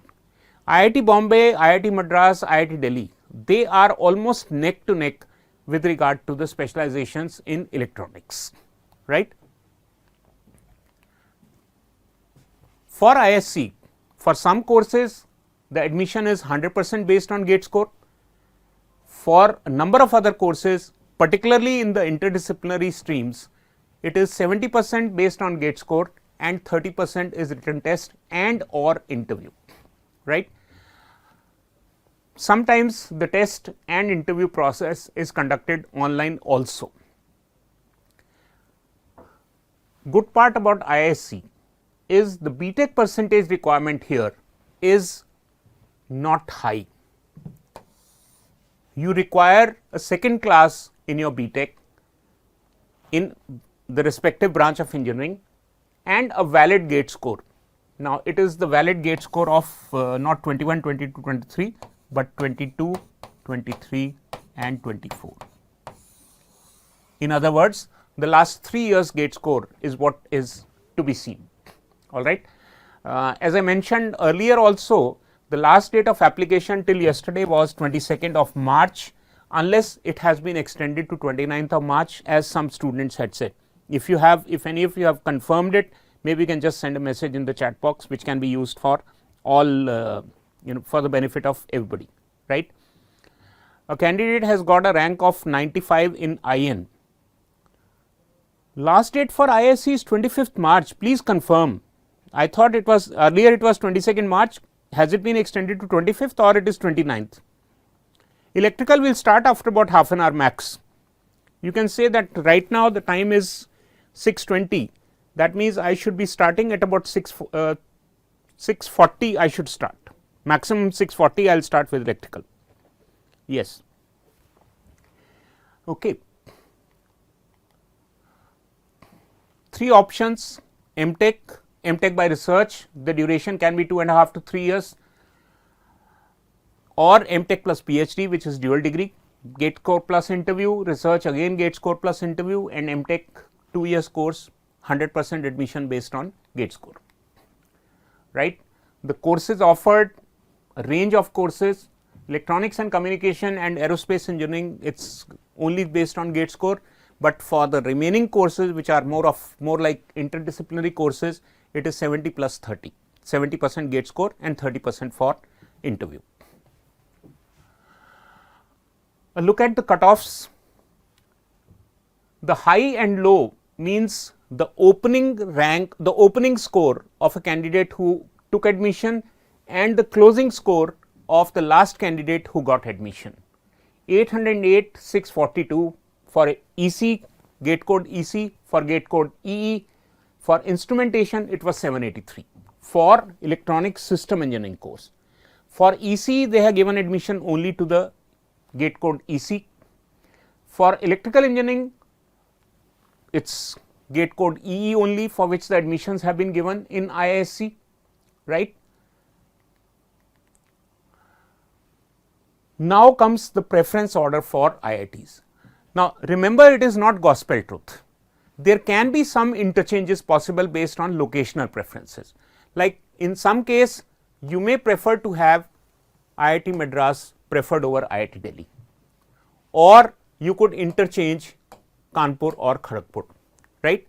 IIT Bombay, IIT Madras, IIT Delhi, they are almost neck to neck with regard to the specializations in electronics, right. For IISc, for some courses the admission is 100% based on GATE score. For a number of other courses, particularly in the interdisciplinary streams, it is 70% based on GATE score and 30% is written test and or interview, right. Sometimes the test and interview process is conducted online also. Good part about IISc is the BTech percentage requirement here is not high. You require a second class in your BTech in the respective branch of engineering and a valid GATE score. Now, it is the valid GATE score of not 21, 22, 23, but 22, 23 and 24. In other words, the last 3 years GATE score is what is to be seen, all right. As I mentioned earlier also, the last date of application till yesterday was 22nd of March, unless it has been extended to 29th of March as some students had said. If you have, if any of you have confirmed it, maybe you can just send a message in the chat box, which can be used for all for the benefit of everybody, right. A candidate has got a rank of 95 in IN. Last date for IISc is 25th March, please confirm. I thought it was earlier, it was 22nd March. Has it been extended to 25th or it is 29th? Electrical will start after about half an hour max. You can say that right now the time is 6:20. That means I should be starting at about 6:40 I should start. Maximum 6:40 I will start with electrical. Yes. Okay. 3 options: MTech, MTech by research, the duration can be 2.5 to 3 years, or MTech plus PhD, which is dual degree, GATE score plus interview, research again GATE score plus interview, and MTech 2 years course, 100% admission based on GATE score, right. The courses offered, a range of courses, electronics and communication and aerospace engineering, it is only based on GATE score, but for the remaining courses which are more like interdisciplinary courses, it is 70 plus 30, 70% GATE score and 30% for interview. A look at the cutoffs. The high and low means the opening rank, the opening score of a candidate who took admission and the closing score of the last candidate who got admission. 808, 642 for EC, GATE code EC, for GATE code EE, for instrumentation it was 783 for electronic system engineering course. For EC they have given admission only to the GATE code EC. For electrical engineering it is GATE code EE only, for which the admissions have been given in IISc, right. Now comes the preference order for IITs. Now remember, it is not gospel truth. There can be some interchanges possible based on locational preferences. Like in some case you may prefer to have IIT Madras preferred over IIT Delhi, or you could interchange Kanpur or Kharagpur, right.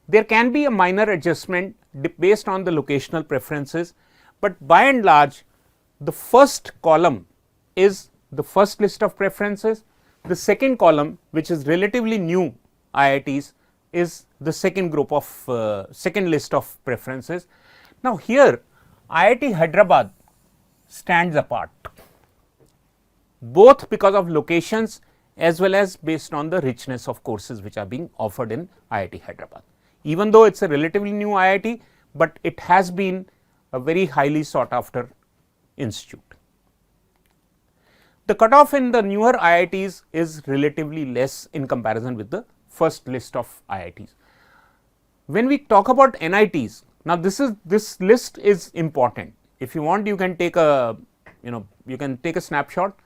There can be a minor adjustment based on the locational preferences, but by and large the first column is the first list of preferences. The second column, which is relatively new IITs, is the second group of second list of preferences. Now, here IIT Hyderabad stands apart, both because of locations as well as based on the richness of courses which are being offered in IIT Hyderabad. Even though it is a relatively new IIT, but it has been a very highly sought after institute. The cutoff in the newer IITs is relatively less in comparison with the first list of IITs. When we talk about NITs, now this list is important. If you want, you can take a snapshot.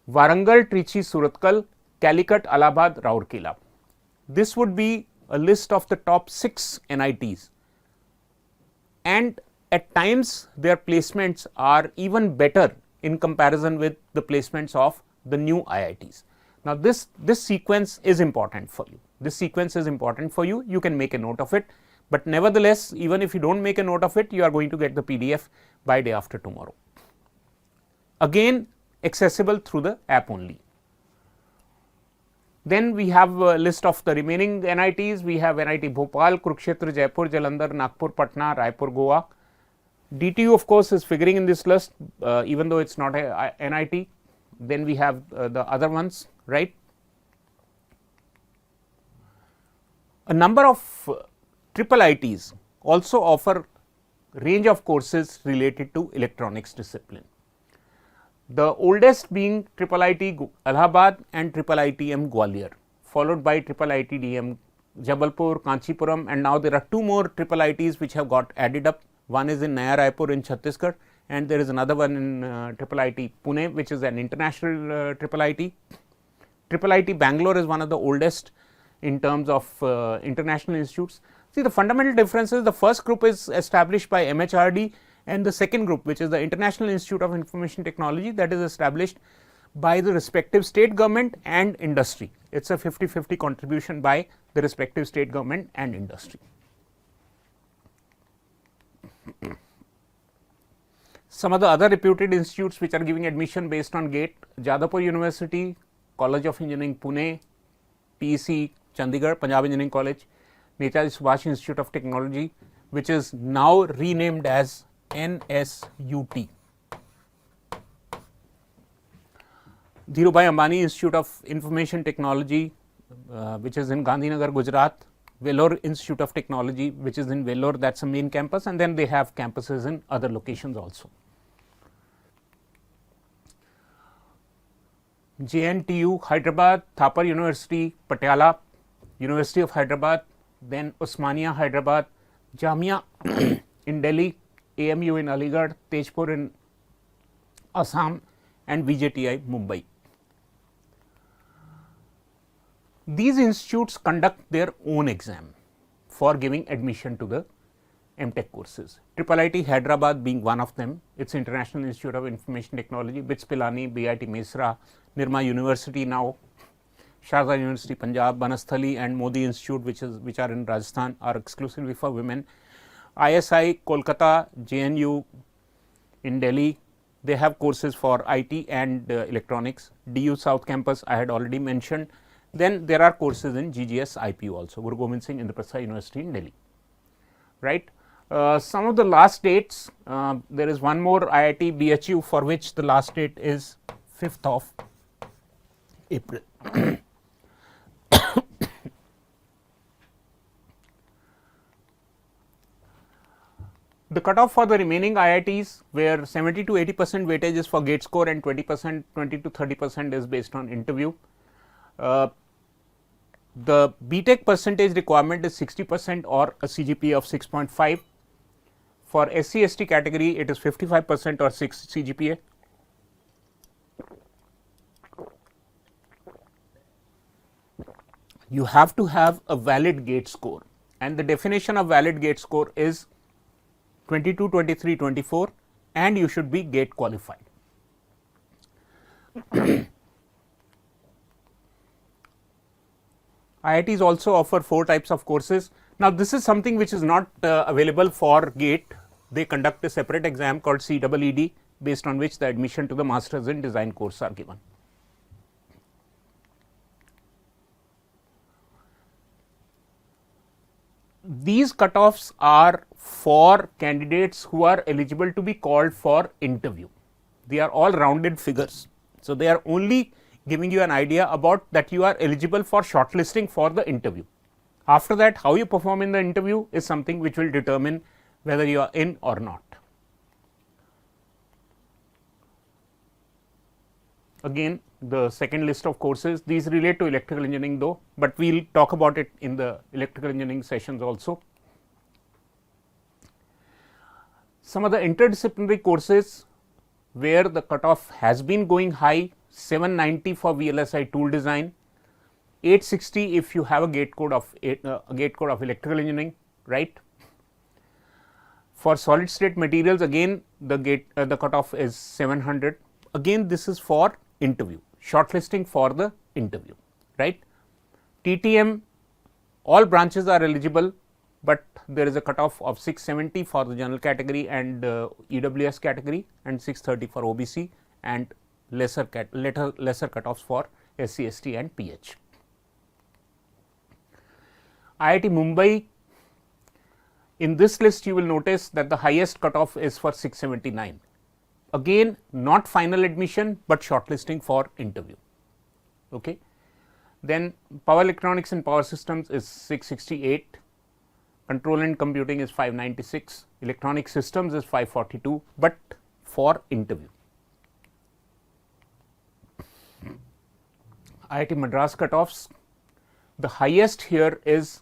Warangal, Trichy, Surathkal, Calicut, Allahabad, Rourkela. This would be a list of the top 6 NITs, and at times their placements are even better in comparison with the placements of the new IITs. Now, this sequence is important for you. This sequence is important for you. You can make a note of it, but nevertheless, even if you do not make a note of it, you are going to get the PDF by day after tomorrow. Again, accessible through the app only. Then we have a list of the remaining NITs. We have NIT Bhopal, Kurukshetra, Jaipur, Jalandhar, Nagpur, Patna, Raipur, Goa. DTU of course is figuring in this list, even though it is not a NIT. Then we have the other ones, right. A number of triple ITs also offer range of courses related to electronics discipline. The oldest being Triple IT Allahabad and Triple ITM Gwalior, followed by Triple ITDM Jabalpur, Kanchipuram, and now there are 2 more Triple ITs which have got added up. One is in Naya Raipur in Chhattisgarh, and there is another one in Triple IT Pune, which is an international Triple IT. Triple IT Bangalore is one of the oldest in terms of international institutes. See, the fundamental difference is the first group is established by MHRD, and the second group, which is the International Institute of Information Technology, that is established by the respective state government and industry. It is a 50-50 contribution by the respective state government and industry. Some of the other reputed institutes which are giving admission based on GATE: Jadavpur University, College of Engineering Pune, PEC Chandigarh, Punjab Engineering College, Netaji Subhash Institute of Technology, which is now renamed as NSUT. Dhirubhai Ambani Institute of Information Technology, which is in Gandhinagar, Gujarat. Vellore Institute of Technology, which is in Vellore, that is a main campus, and then they have campuses in other locations also. JNTU Hyderabad, Thapar University, Patiala, University of Hyderabad, then Osmania Hyderabad, Jamia in Delhi, AMU in Aligarh, Tejpur in Assam, and VJTI Mumbai. These institutes conduct their own exam for giving admission to the MTech courses. Triple IT Hyderabad being one of them, it is International Institute of Information Technology, BITS Pilani, BIT Mesra, Nirma University now, Sharda University Punjab, Banasthali and Modi Institute, which are in Rajasthan, are exclusively for women. ISI Kolkata, JNU in Delhi, they have courses for IT and electronics. DU South Campus I had already mentioned. Then there are courses in GGS IPU also, Guru Gobind Singh Indraprastha University in Delhi, right. Some of the last dates, there is one more IIT BHU for which the last date is 5th of April. The cutoff for the remaining IITs, where 70 to 80% weightage is for GATE score and 20 to 30% is based on interview. The BTech percentage requirement is 60% or a CGPA of 6.5. For SC ST category, it is 55% or 6 CGPA. You have to have a valid GATE score, and the definition of valid GATE score is 22, 23, 24, and you should be GATE qualified. IITs also offer 4 types of courses. Now, this is something which is not available for GATE. They conduct a separate exam called CEED, based on which the admission to the Masters in Design course are given. . these cutoffs are for candidates who are eligible to be called for interview. They are all rounded figures. So, they are only giving you an idea about that you are eligible for shortlisting for the interview. After that, how you perform in the interview is something which will determine whether you are in or not. Again, the second list of courses, these relate to electrical engineering though, but we will talk about it in the electrical engineering sessions also. Some of the interdisciplinary courses where the cutoff has been going high, 790 for VLSI tool design, 860 if you have a gate code of electrical engineering, right. For solid state materials, again the cutoff is 700. Again, this is for interview, shortlisting for the interview, right. TTM, all branches are eligible, but there is a cutoff of 670 for the general category and EWS category, and 630 for OBC, and lesser cutoffs for SC, ST and PH. IIT Mumbai, in this list you will notice that the highest cutoff is for 679. Again, not final admission, but shortlisting for interview. Okay. Then power electronics and power systems is 668, control and computing is 596, electronic systems is 542, but for interview. IIT Madras cutoffs, the highest here is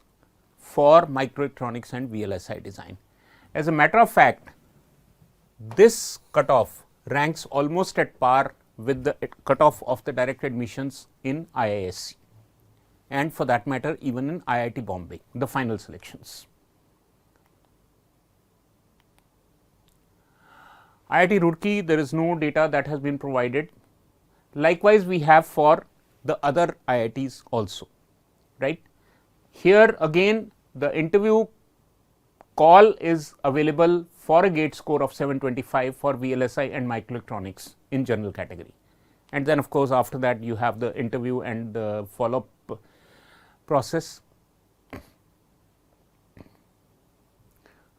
for microelectronics and VLSI design. As a matter of fact, this cutoff ranks almost at par with the cutoff of the direct admissions in IISc, and for that matter even in IIT Bombay, the final selections. IIT Roorkee, there is no data that has been provided. Likewise, we have for the other IITs also, right. Here again the interview call is available for a gate score of 725 for VLSI and microelectronics in general category, and then of course after that you have the interview and the follow up process.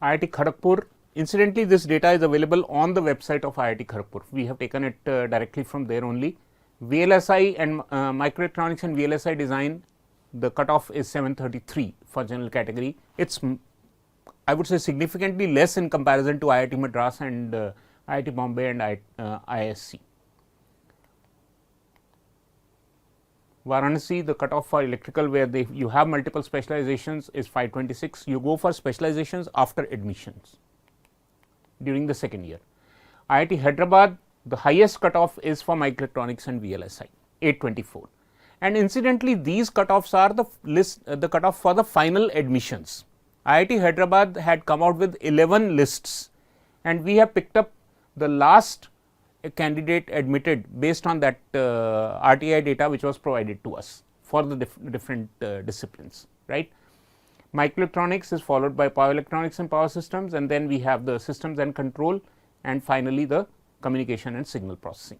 IIT Kharagpur, incidentally this data is available on the website of IIT Kharagpur, we have taken it directly from there only. VLSI and microelectronics and VLSI design, the cutoff is 733 for general category. It's, I would say, significantly less in comparison to IIT Madras and IIT Bombay and IISc. Varanasi, the cutoff for electrical where you have multiple specializations is 526. You go for specializations after admissions during the second year. IIT Hyderabad, the highest cutoff is for microelectronics and VLSI, 824. And incidentally, these cutoffs are the cutoff for the final admissions. IIT Hyderabad had come out with 11 lists, and we have picked up the last candidate admitted based on that RTI data which was provided to us for the different disciplines, right. Microelectronics is followed by power electronics and power systems, and then we have the systems and control, and finally the communication and signal processing.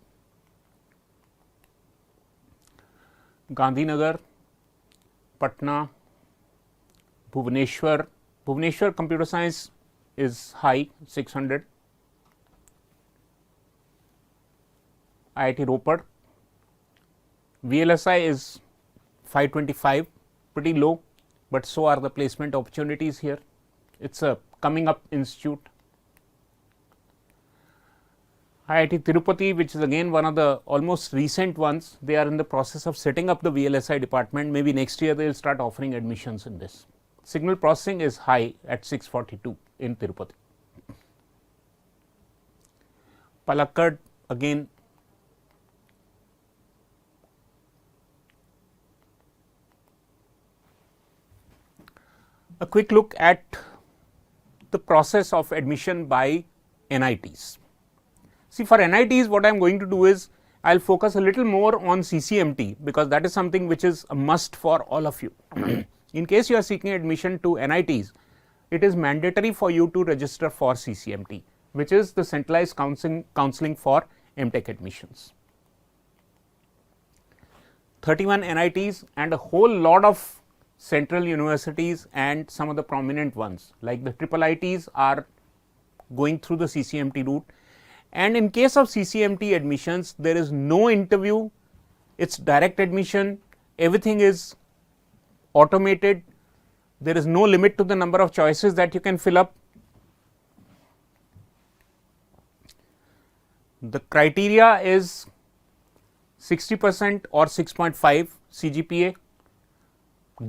Gandhinagar, Patna, Bhubaneswar. Bhubaneswar computer science is high, 600. IIT Ropar, VLSI is 525, pretty low, but so are the placement opportunities here. It's a coming up institute. IIT Tirupati, which is again one of the almost recent ones, they are in the process of setting up the VLSI department. Maybe next year they will start offering admissions in this. Signal processing is high at 642 in Tirupati. Palakkad, again a quick look at the process of admission by NITs. See, for NITs what I am going to do is I will focus a little more on CCMT, because that is something which is a must for all of you. In case you are seeking admission to NITs, it is mandatory for you to register for CCMT, which is the centralized counseling for MTech admissions. 31 NITs and a whole lot of central universities and some of the prominent ones like the triple ITs are going through the CCMT route, and in case of CCMT admissions there is no interview, it is direct admission, everything is automated, there is no limit to the number of choices that you can fill up. The criteria is 60% or 6.5 CGPA.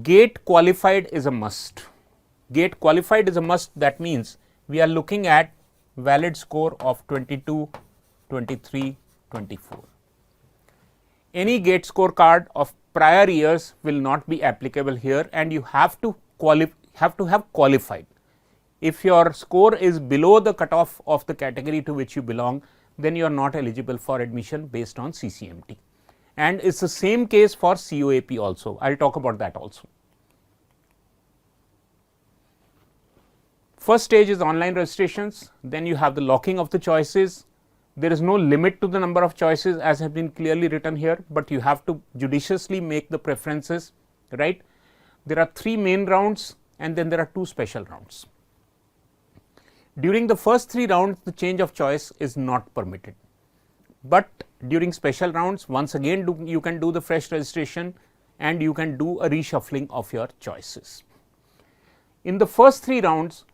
Gate qualified is a must. Gate qualified is a must, that means we are looking at valid score of 22, 23, 24. Any gate score card of prior years will not be applicable here, and you have to have qualified. If your score is below the cutoff of the category to which you belong, then you are not eligible for admission based on CCMT, and it is the same case for COAP also. I will talk about that also. First stage is online registrations, then you have the locking of the choices. There is no limit to the number of choices as have been clearly written here, but you have to judiciously make the preferences, right. There are 3 main rounds and then there are 2 special rounds. During the first 3 rounds, the change of choice is not permitted, but during special rounds once again you can do the fresh registration and you can do a reshuffling of your choices. In the first 3 rounds,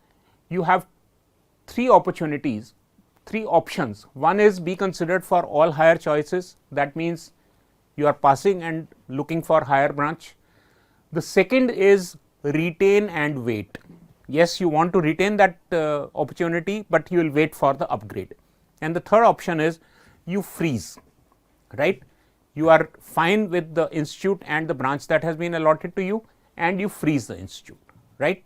you have 3 opportunities, 3 options. One is be considered for all higher choices, that means you are passing and looking for higher branch. The second is retain and wait. Yes, you want to retain that opportunity, but you will wait for the upgrade. And the third option is you freeze, right. You are fine with the institute and the branch that has been allotted to you, and you freeze the institute, right.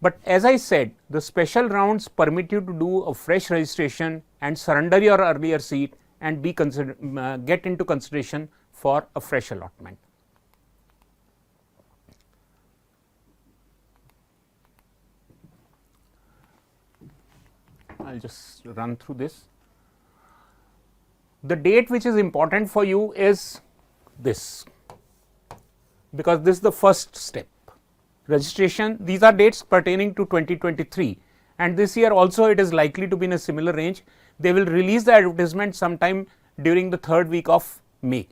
But as I said, the special rounds permit you to do a fresh registration and surrender your earlier seat and be get into consideration for a fresh allotment. I will just run through this. The date which is important for you is this, because this is the first step. Registration, these are dates pertaining to 2023, and this year also it is likely to be in a similar range. They will release the advertisement sometime during the 3rd week of May.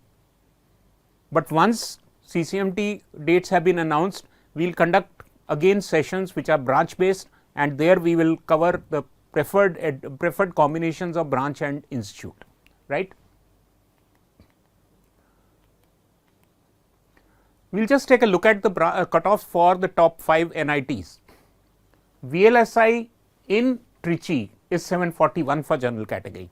But once CCMT dates have been announced, we will conduct again sessions which are branch based, and there we will cover the preferred combinations of branch and institute, right. We will just take a look at the cutoffs for the top 5 NITs. VLSI in Trichy is 741 for general category,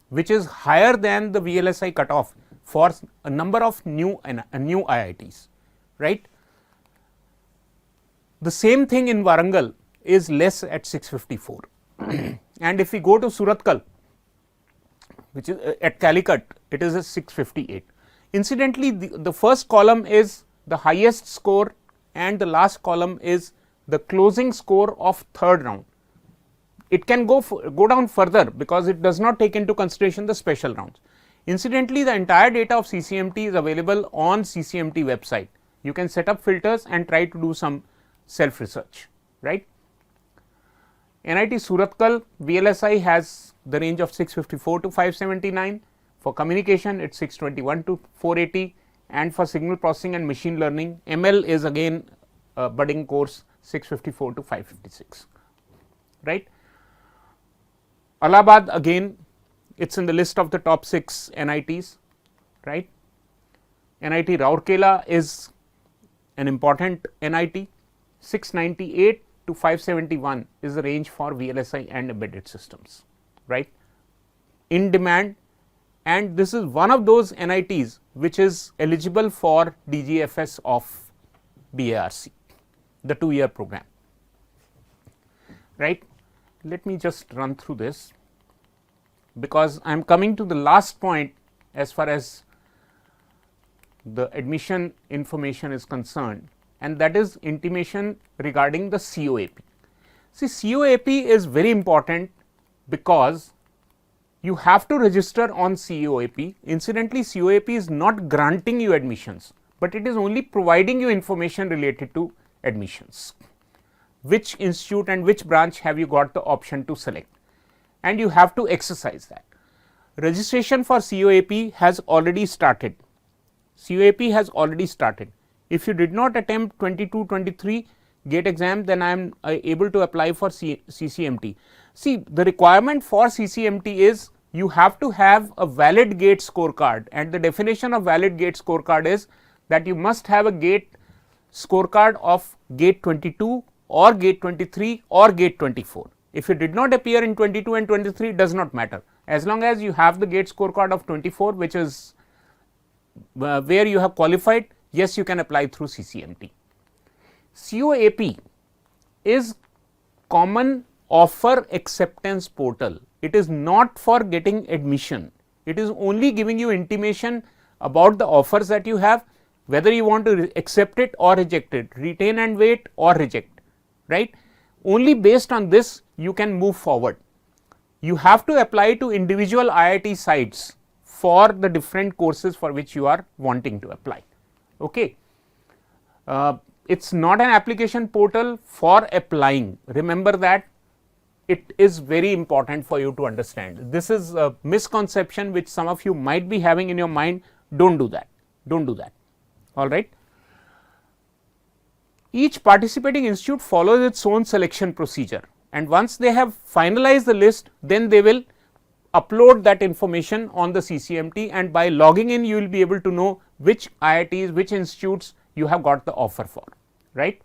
which is higher than the VLSI cutoff for a number of new IITs, right. The same thing in Warangal is less at 654. And if we go to Surathkal, which is at Calicut, it is a 658. Incidentally, the first column is the highest score and the last column is the closing score of 3rd round. It can go down further because it does not take into consideration the special rounds. Incidentally, the entire data of CCMT is available on CCMT website. You can set up filters and try to do some self research, right. NIT Surathkal VLSI has the range of 654 to 579. For communication, it is 621 to 480, and for signal processing and machine learning, ML is again a budding course, 654 to 556, right. Allahabad again, it is in the list of the top 6 NITs, right. NIT Rourkela is an important NIT, 698 to 571 is the range for VLSI and embedded systems, right, in demand, and this is one of those NITs which is eligible for DGFS of BARC, the 2-year program, right. Let me just run through this, because I am coming to the last point as far as the admission information is concerned, and that is intimation regarding the COAP. See, COAP is very important because you have to register on COAP. Incidentally, COAP is not granting you admissions, but it is only providing you information related to admissions. Which institute and which branch have you got the option to select, and you have to exercise that. Registration for COAP has already started. COAP has already started. If you did not attempt 22-23 GATE exam, then I am able to apply for CCMT. See, the requirement for CCMT is you have to have a valid GATE scorecard, and the definition of valid GATE scorecard is that you must have a GATE scorecard of GATE 22 or GATE 23 or GATE 24. If you did not appear in 22 and 23, it does not matter. As long as you have the GATE scorecard of 24, which is where you have qualified, yes, you can apply through CCMT. COAP is Common Offer Acceptance Portal. It is not for getting admission. It is only giving you intimation about the offers that you have, whether you want to accept it or reject it, retain and wait or reject, right. Only based on this you can move forward. You have to apply to individual IIT sites for the different courses for which you are wanting to apply. Okay. It is not an application portal for applying. Remember that, it is very important for you to understand. This is a misconception which some of you might be having in your mind. Don't do that. Don't do that. All right. Each participating institute follows its own selection procedure, and once they have finalized the list, then they will upload that information on the CCMT, and by logging in you will be able to know which IITs, which institutes you have got the offer for, right.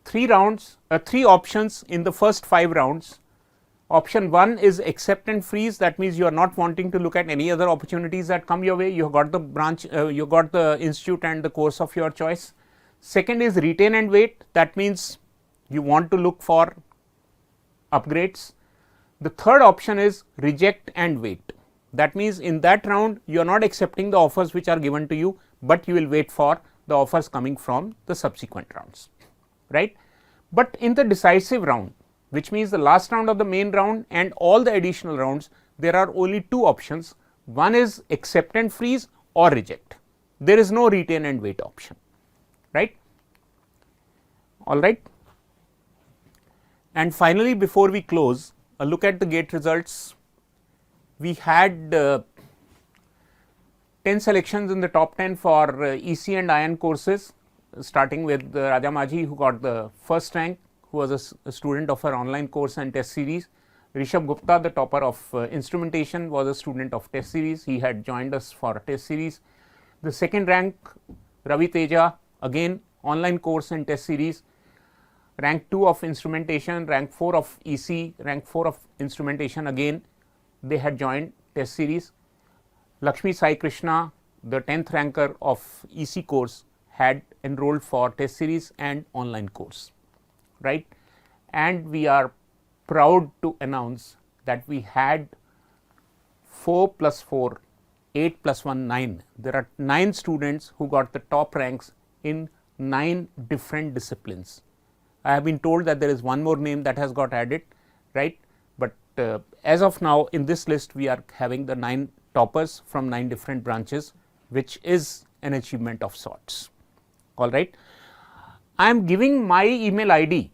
3 rounds, 3 options in the first 5 rounds. Option 1 is accept and freeze, that means you are not wanting to look at any other opportunities that come your way, you have got the branch, you got the institute and the course of your choice. Second is retain and wait, that means you want to look for upgrades. The third option is reject and wait, that means in that round you are not accepting the offers which are given to you, but you will wait for the offers coming from the subsequent rounds, right. But in the decisive round, which means the last round of the main round and all the additional rounds, there are only 2 options. One is accept and freeze or reject. There is no retain and wait option, right. All right. And finally, before we close, a look at the GATE results. We had 10 selections in the top 10 for EC and IN courses, starting with Raja Majhi, who got the first rank, who was a student of our online course and test series. Rishabh Gupta, the topper of instrumentation, was a student of test series. He had joined us for a test series. The second rank, Ravi Teja, again online course and test series. Rank 2 of instrumentation, rank 4 of EC, rank 4 of instrumentation, again they had joined test series. Lakshmi Sai Krishna, the 10th ranker of EC course, had enrolled for test series and online course, right. And we are proud to announce that we had 4 plus 4, 8 plus 1, 9. There are 9 students who got the top ranks in 9 different disciplines. I have been told that there is one more name that has got added, right, but as of now in this list we are having the 9 toppers from 9 different branches, which is an achievement of sorts. All right. I am giving my email ID,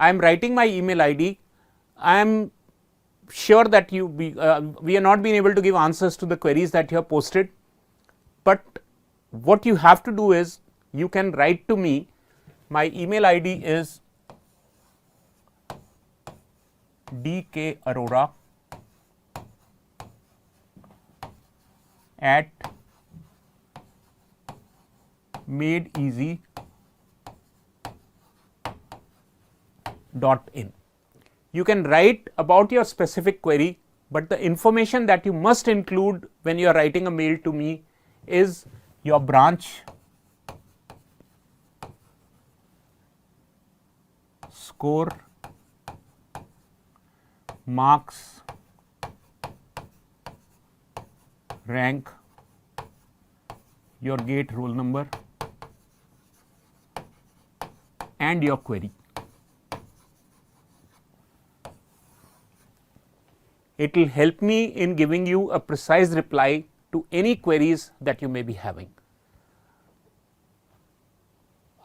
I am writing my email ID. I am sure that we are not being able to give answers to the queries that you have posted, but what you have to do is you can write to me. My email ID is dk@madeeasy.in. You can write about your specific query, but the information that you must include when you are writing a mail to me is your branch, score, marks, rank, your GATE roll number and your query. It will help me in giving you a precise reply to any queries that you may be having.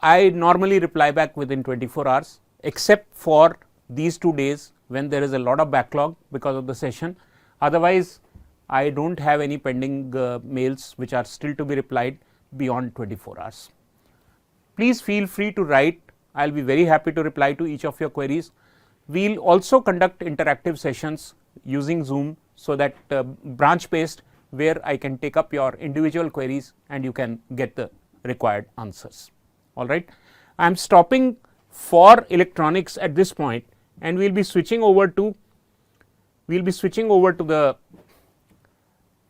I normally reply back within 24 hours, except for these 2 days when there is a lot of backlog because of the session. Otherwise, I do not have any pending mails which are still to be replied beyond 24 hours. Please feel free to write. I will be very happy to reply to each of your queries. We will also conduct interactive sessions using Zoom, so that branch based, where I can take up your individual queries and you can get the required answers. All right. I am stopping for electronics at this point, and we will be switching over to the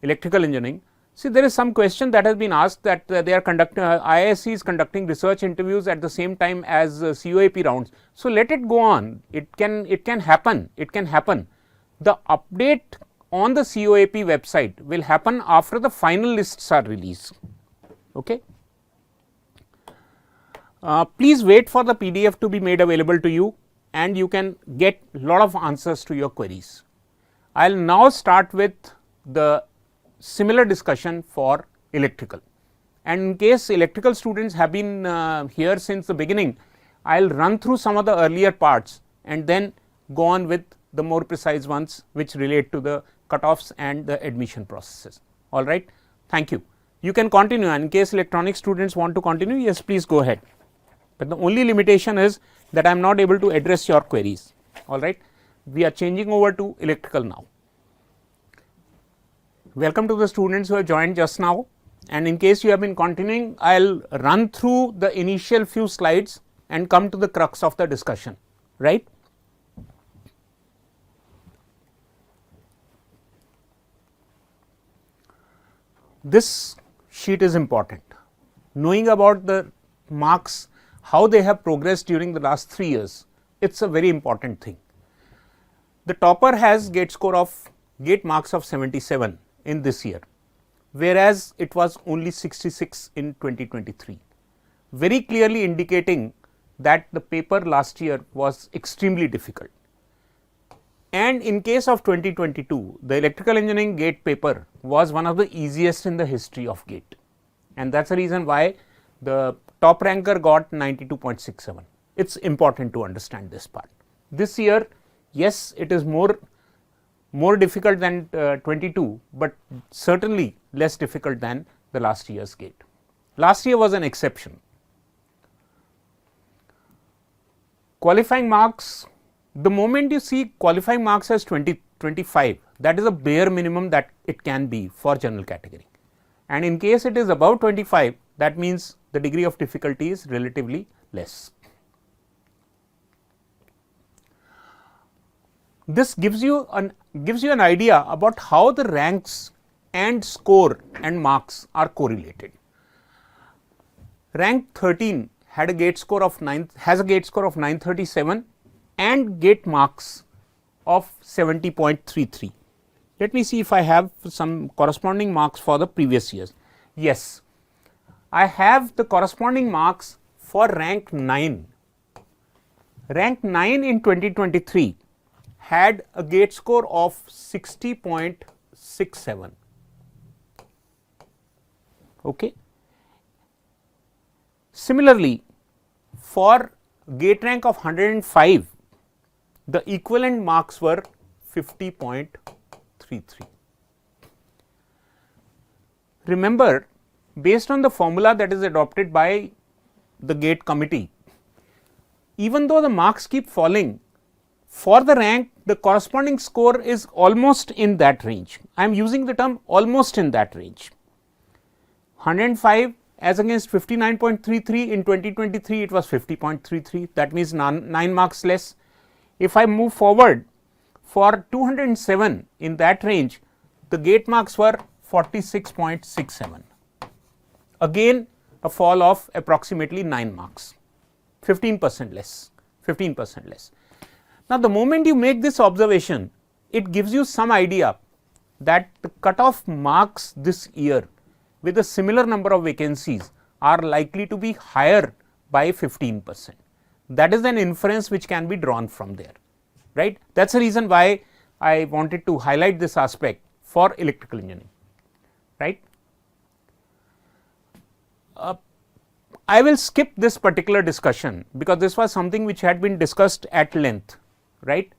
electrical engineering. See, there is some question that has been asked that they are conducting IISc is conducting research interviews at the same time as COAP rounds. So, let it go on. It can happen. It can happen. The update on the COAP website will happen after the final lists are released. Okay. Please wait for the PDF to be made available to you, and you can get lot of answers to your queries. I will now start with the similar discussion for electrical, and in case electrical students have been here since the beginning, I will run through some of the earlier parts and then go on with the more precise ones which relate to the cutoffs and the admission processes. All right. Thank you. You can continue, and in case electronic students want to continue, yes, please go ahead. But the only limitation is that I am not able to address your queries. All right. We are changing over to electrical now. Welcome to the students who have joined just now, and in case you have been continuing, I will run through the initial few slides and come to the crux of the discussion, right. This sheet is important. Knowing about the marks, how they have progressed during the last 3 years, it is a very important thing. The topper has gate marks of 77 in this year, whereas it was only 66 in 2023, very clearly indicating that the paper last year was extremely difficult. And in case of 2022, the electrical engineering gate paper was one of the easiest in the history of gate, and that is the reason why the top ranker got 92.67. It is important to understand this part. This year, yes, it is more difficult than 22, but certainly less difficult than the last year's gate. Last year was an exception. Qualifying marks, the moment you see qualifying marks as 25, that is a bare minimum that it can be for general category, and in case it is above 25, that means the degree of difficulty is relatively less. This gives you an idea about how the ranks and score and marks are correlated. Rank 13 had a gate score of 937 and gate marks of 70.33. Let me see if I have some corresponding marks for the previous years. Yes, I have the corresponding marks for rank 9. Rank 9 in 2023 had a gate score of 60.67. Okay. Similarly, for gate rank of 105, the equivalent marks were 50.33. Remember, based on the formula that is adopted by the gate committee, even though the marks keep falling, for the rank the corresponding score is almost in that range. I am using the term almost in that range. 105 as against 59.33 in 2023, it was 50.33, that means 9 marks less. If I move forward, for 207 in that range, the gate marks were 46.67. Again a fall of approximately 9 marks, 15% less, 15% less. Now, the moment you make this observation, it gives you some idea that the cutoff marks this year with a similar number of vacancies are likely to be higher by 15%. That is an inference which can be drawn from there, right. That is the reason why I wanted to highlight this aspect for electrical engineering, right. I will skip this particular discussion because this was something which had been discussed at length, right.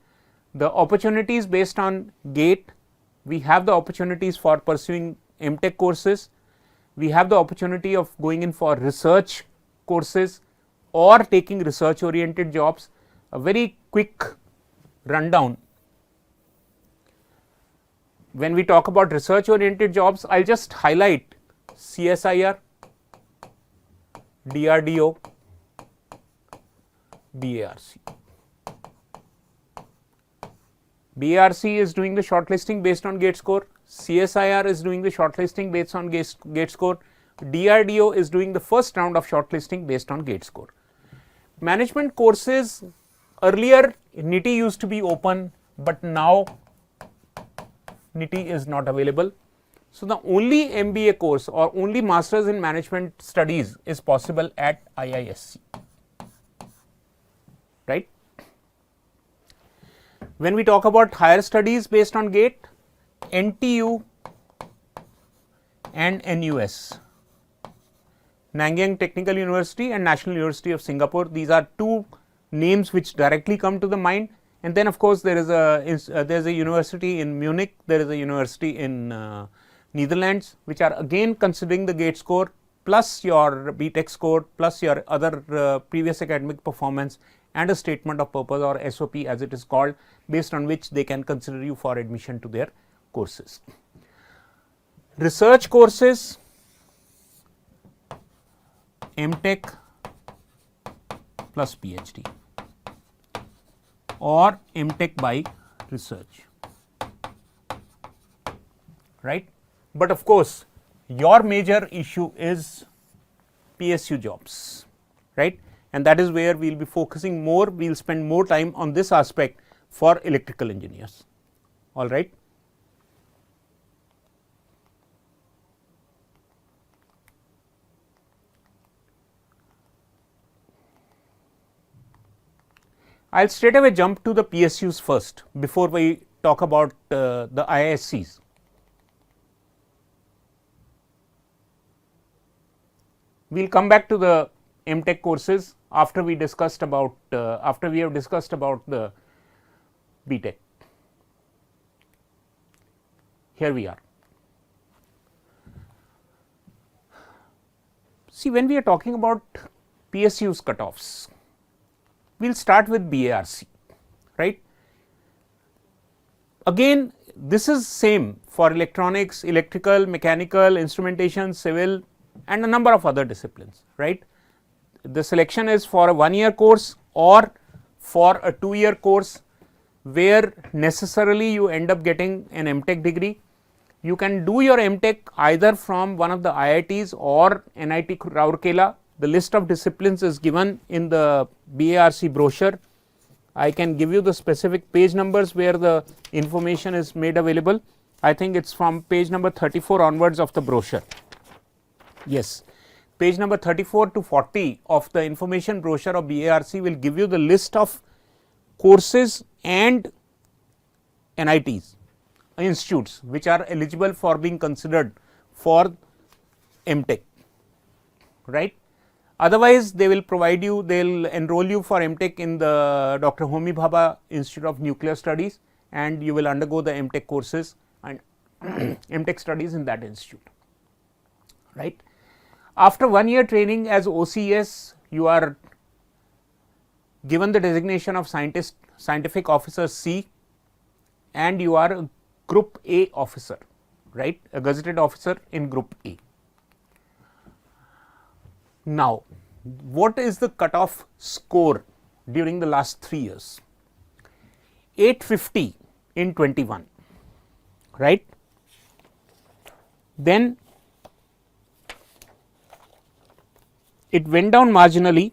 The opportunities based on GATE, we have the opportunities for pursuing MTech courses, we have the opportunity of going in for research courses or taking research oriented jobs. A very quick rundown. When we talk about research oriented jobs, I will just highlight CSIR, DRDO, BARC. BARC is doing the shortlisting based on GATE score, CSIR is doing the shortlisting based on GATE score, DRDO is doing the first round of shortlisting based on GATE score. Management courses, earlier NITI used to be open, but now NITI is not available. So, the only MBA course or only Masters in Management Studies is possible at IISc, right. When we talk about higher studies based on GATE, NTU and NUS, Nanyang Technical University and National University of Singapore, these are two names which directly come to the mind. And then of course, there is a university in Munich, there is a university in Netherlands, which are again considering the GATE score plus your BTech score plus your other previous academic performance and a statement of purpose or SOP as it is called, based on which they can consider you for admission to their courses. Research courses, MTech plus PhD or MTech by research, right. But of course, your major issue is PSU jobs, right, and that is where we will be focusing more, we will spend more time on this aspect for electrical engineers, all right. I will straight away jump to the PSUs first before we talk about the IISCs. We will come back to the MTech courses after we discussed about after we have discussed about the BTech. Here we are. See, when we are talking about PSUs cutoffs, we will start with BARC, right. Again, this is same for electronics, electrical, mechanical, instrumentation, civil and a number of other disciplines, right. The selection is for a 1 year course or for a 2 year course, where necessarily you end up getting an MTech degree. You can do your MTech either from one of the IITs or NIT Rourkela. The list of disciplines is given in the BARC brochure. I can give you the specific page numbers where the information is made available. I think it is from page number 34 onwards of the brochure. Yes, page number 34 to 40 of the information brochure of BARC will give you the list of courses and NITs, institutes which are eligible for being considered for MTech, right. Otherwise, they will provide you, they will enroll you for MTech in the Dr. Homi Bhabha Institute of Nuclear Studies, and you will undergo the MTech courses and MTech studies in that institute, right. After 1 year training as OCS, you are given the designation of scientific officer C, and you are a group A officer, right, a gazetted officer in group A. Now, what is the cutoff score during the last 3 years? 850 in 21, right. Then it went down marginally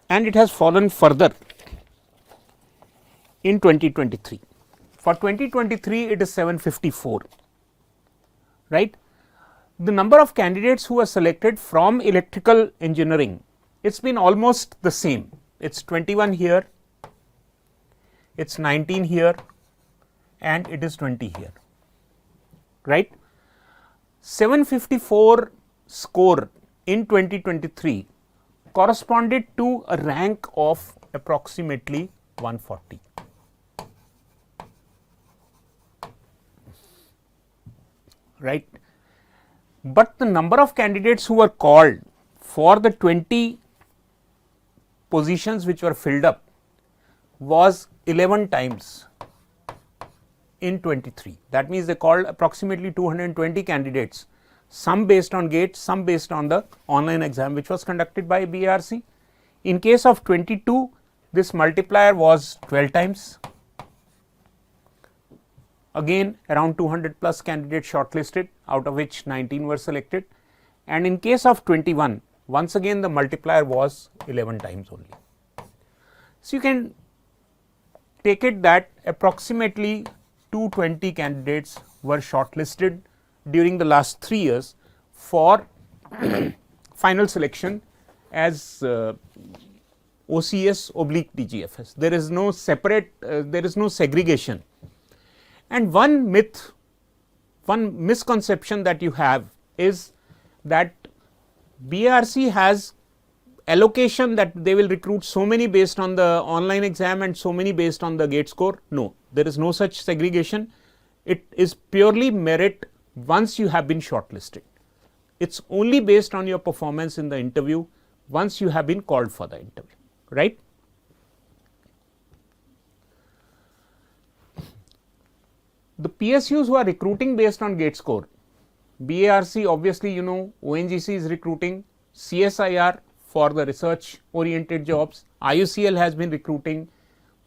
and it has fallen further in 2023. For 2023, it is 754, right. The number of candidates who are selected from electrical engineering, it has been almost the same. It is 21 here, it is 19 here and it is 20 here, right. 754 score in 2023 corresponded to a rank of approximately 140. Right, but the number of candidates who were called for the 20 positions which were filled up was 11 times in 23. That means they called approximately 220 candidates, some based on GATE, some based on the online exam which was conducted by BARC. In case of 22, this multiplier was 12 times. Again around 200 plus candidates shortlisted, out of which 19 were selected, and in case of 21, once again the multiplier was 11 times only. So, you can take it that approximately 220 candidates were shortlisted during the last 3 years for final selection as OCS/DGFS. There is no separate, there is no segregation. And one myth, one misconception that you have is that BARC has allocation that they will recruit so many based on the online exam and so many based on the GATE score. No, there is no such segregation. It is purely merit once you have been shortlisted. It is only based on your performance in the interview once you have been called for the interview, right. The PSUs who are recruiting based on GATE score, BARC obviously you know, ONGC is recruiting, CSIR for the research oriented jobs, IUCL has been recruiting,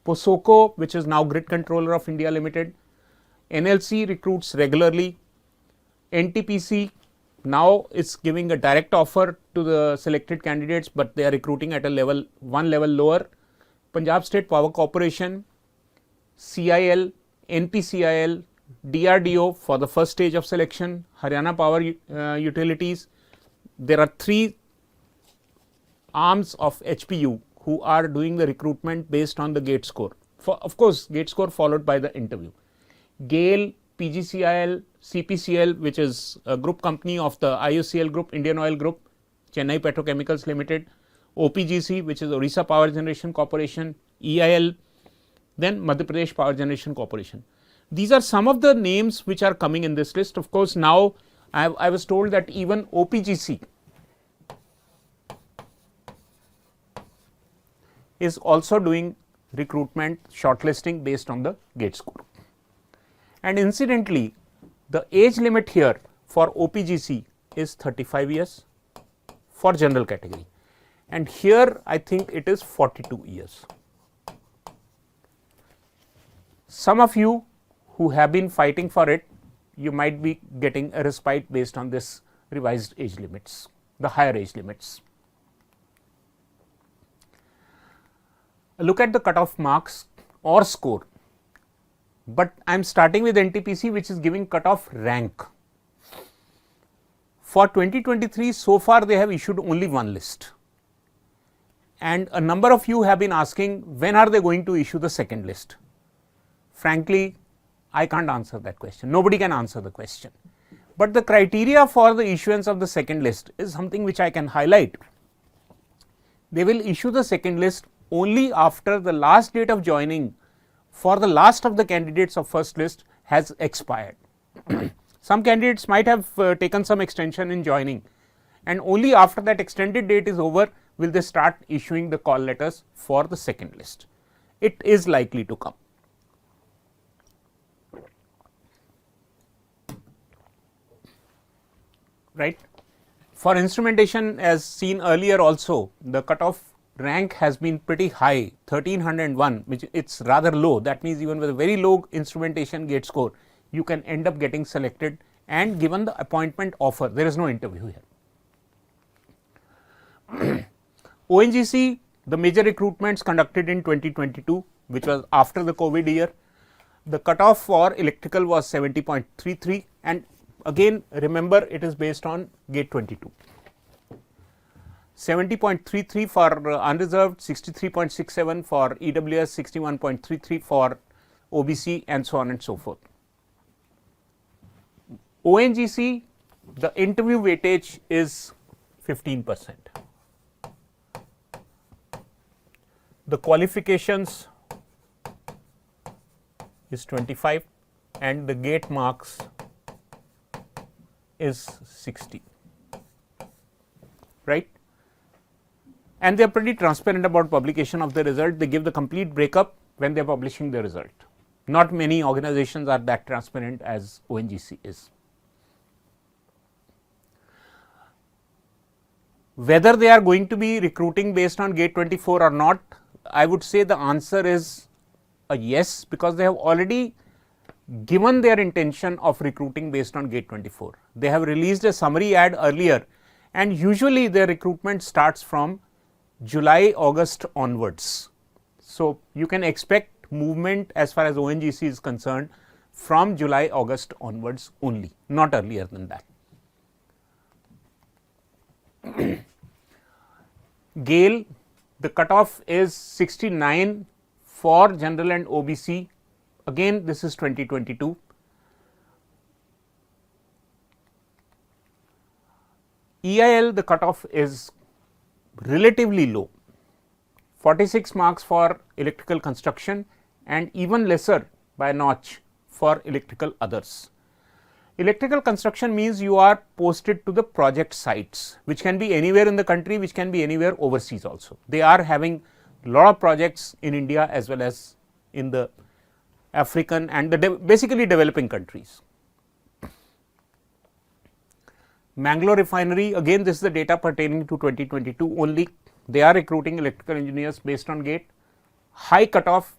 POSOCO which is now Grid Controller of India Limited, NLC recruits regularly, NTPC now is giving a direct offer to the selected candidates, but they are recruiting at a level, one level lower, Punjab State Power Corporation, CIL, NPCIL, DRDO for the first stage of selection, Haryana Power Utilities. There are 3 arms of HPU who are doing the recruitment based on the GATE score. For, of course, GATE score followed by the interview. GAIL, PGCIL, CPCL which is a group company of the IOCL group, Indian Oil Group, Chennai Petrochemicals Limited, OPGC which is Orissa Power Generation Corporation, EIL, then Madhya Pradesh Power Generation Corporation. These are some of the names which are coming in this list. Of course, now I was told that even OPGC is also doing recruitment shortlisting based on the GATE score. And incidentally, the age limit here for OPGC is 35 years for general category, and here I think it is 42 years. Some of you who have been fighting for it, you might be getting a respite based on this revised age limits, the higher age limits. Look at the cutoff marks or score, but I am starting with NTPC which is giving cutoff rank. For 2023 so far they have issued only one list, and a number of you have been asking when are they going to issue the second list. Frankly, I can't answer that question, nobody can answer the question, but the criteria for the issuance of the second list is something which I can highlight. They will issue the second list only after the last date of joining for the last of the candidates of first list has expired. Some candidates might have taken some extension in joining, and only after that extended date is over will they start issuing the call letters for the second list. It is likely to come. Right. For instrumentation, as seen earlier also, the cutoff rank has been pretty high, 1301, which it's rather low. That means even with a very low instrumentation GATE score, you can end up getting selected and given the appointment offer. There is no interview here. ONGC, the major recruitments conducted in 2022, which was after the COVID year, the cutoff for electrical was 70.33, and again remember it is based on GATE 22. 70.33 for unreserved, 63.67 for EWS, 61.33 for OBC, and so on and so forth. ONGC the interview weightage is 15%. The qualifications is 25 and the gate marks is 60, right. And they are pretty transparent about publication of the result. They give the complete breakup when they are publishing the result. Not many organizations are that transparent as ONGC is. Whether they are going to be recruiting based on gate 24 or not, I would say the answer is a yes, because they have already given their intention of recruiting based on gate 24. They have released a summary ad earlier, and usually their recruitment starts from July, August onwards. So, you can expect movement as far as ONGC is concerned from July, August onwards only, not earlier than that. GALE, the cutoff is 69 for general and OBC. Again, this is 2022. EIL, the cutoff is relatively low, 46 marks for electrical construction and even lesser by a notch for electrical others. Electrical construction means you are posted to the project sites, which can be anywhere in the country, which can be anywhere overseas also. They are having a lot of projects in India as well as in the African and the basically developing countries. Mangalore refinery, again this is the data pertaining to 2022 only. They are recruiting electrical engineers based on gate. High cutoff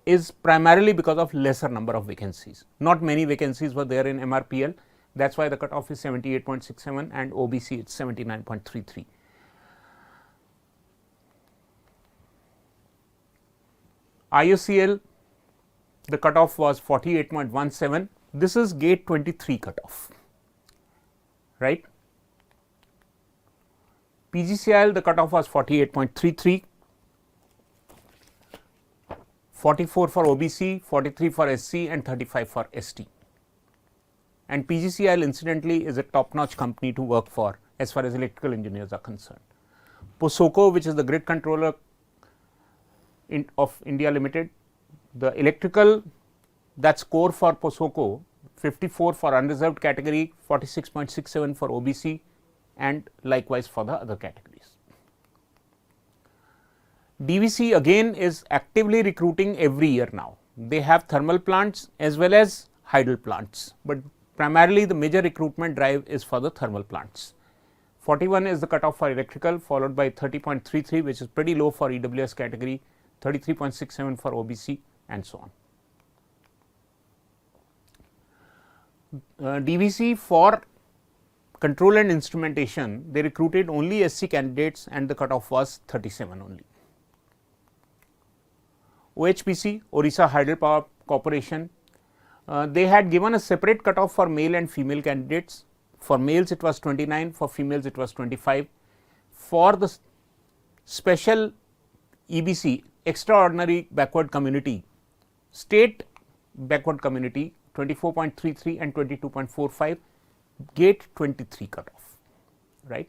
is primarily because of lesser number of vacancies. Not many vacancies were there in MRPL. That is why the cutoff is 78.67 and OBC it's 79.33. IOCL, the cutoff was 48.17. This is gate 23 cutoff, right. PGCIL, the cutoff was 48.33, 44 for OBC, 43 for SC and 35 for ST. And PGCIL incidentally is a top notch company to work for as far as electrical engineers are concerned. POSOCO, which is the grid controller of India Limited, the electrical, that score for POSOCO 54 for unreserved category, 46.67 for OBC and likewise for the other categories. DVC again is actively recruiting every year now. They have thermal plants as well as hydel plants, but primarily the major recruitment drive is for the thermal plants. 41 is the cutoff for electrical, followed by 30.33, which is pretty low for EWS category, 33.67 for OBC and so on. DVC for control and instrumentation, they recruited only SC candidates and the cutoff was 37 only. OHPC, Orissa Hydel Power Corporation, they had given a separate cutoff for male and female candidates. For males it was 29, for females it was 25. For the special EBC, extraordinary backward community, state backward community, 24.33 and 22.45, gate 23 cutoff, right.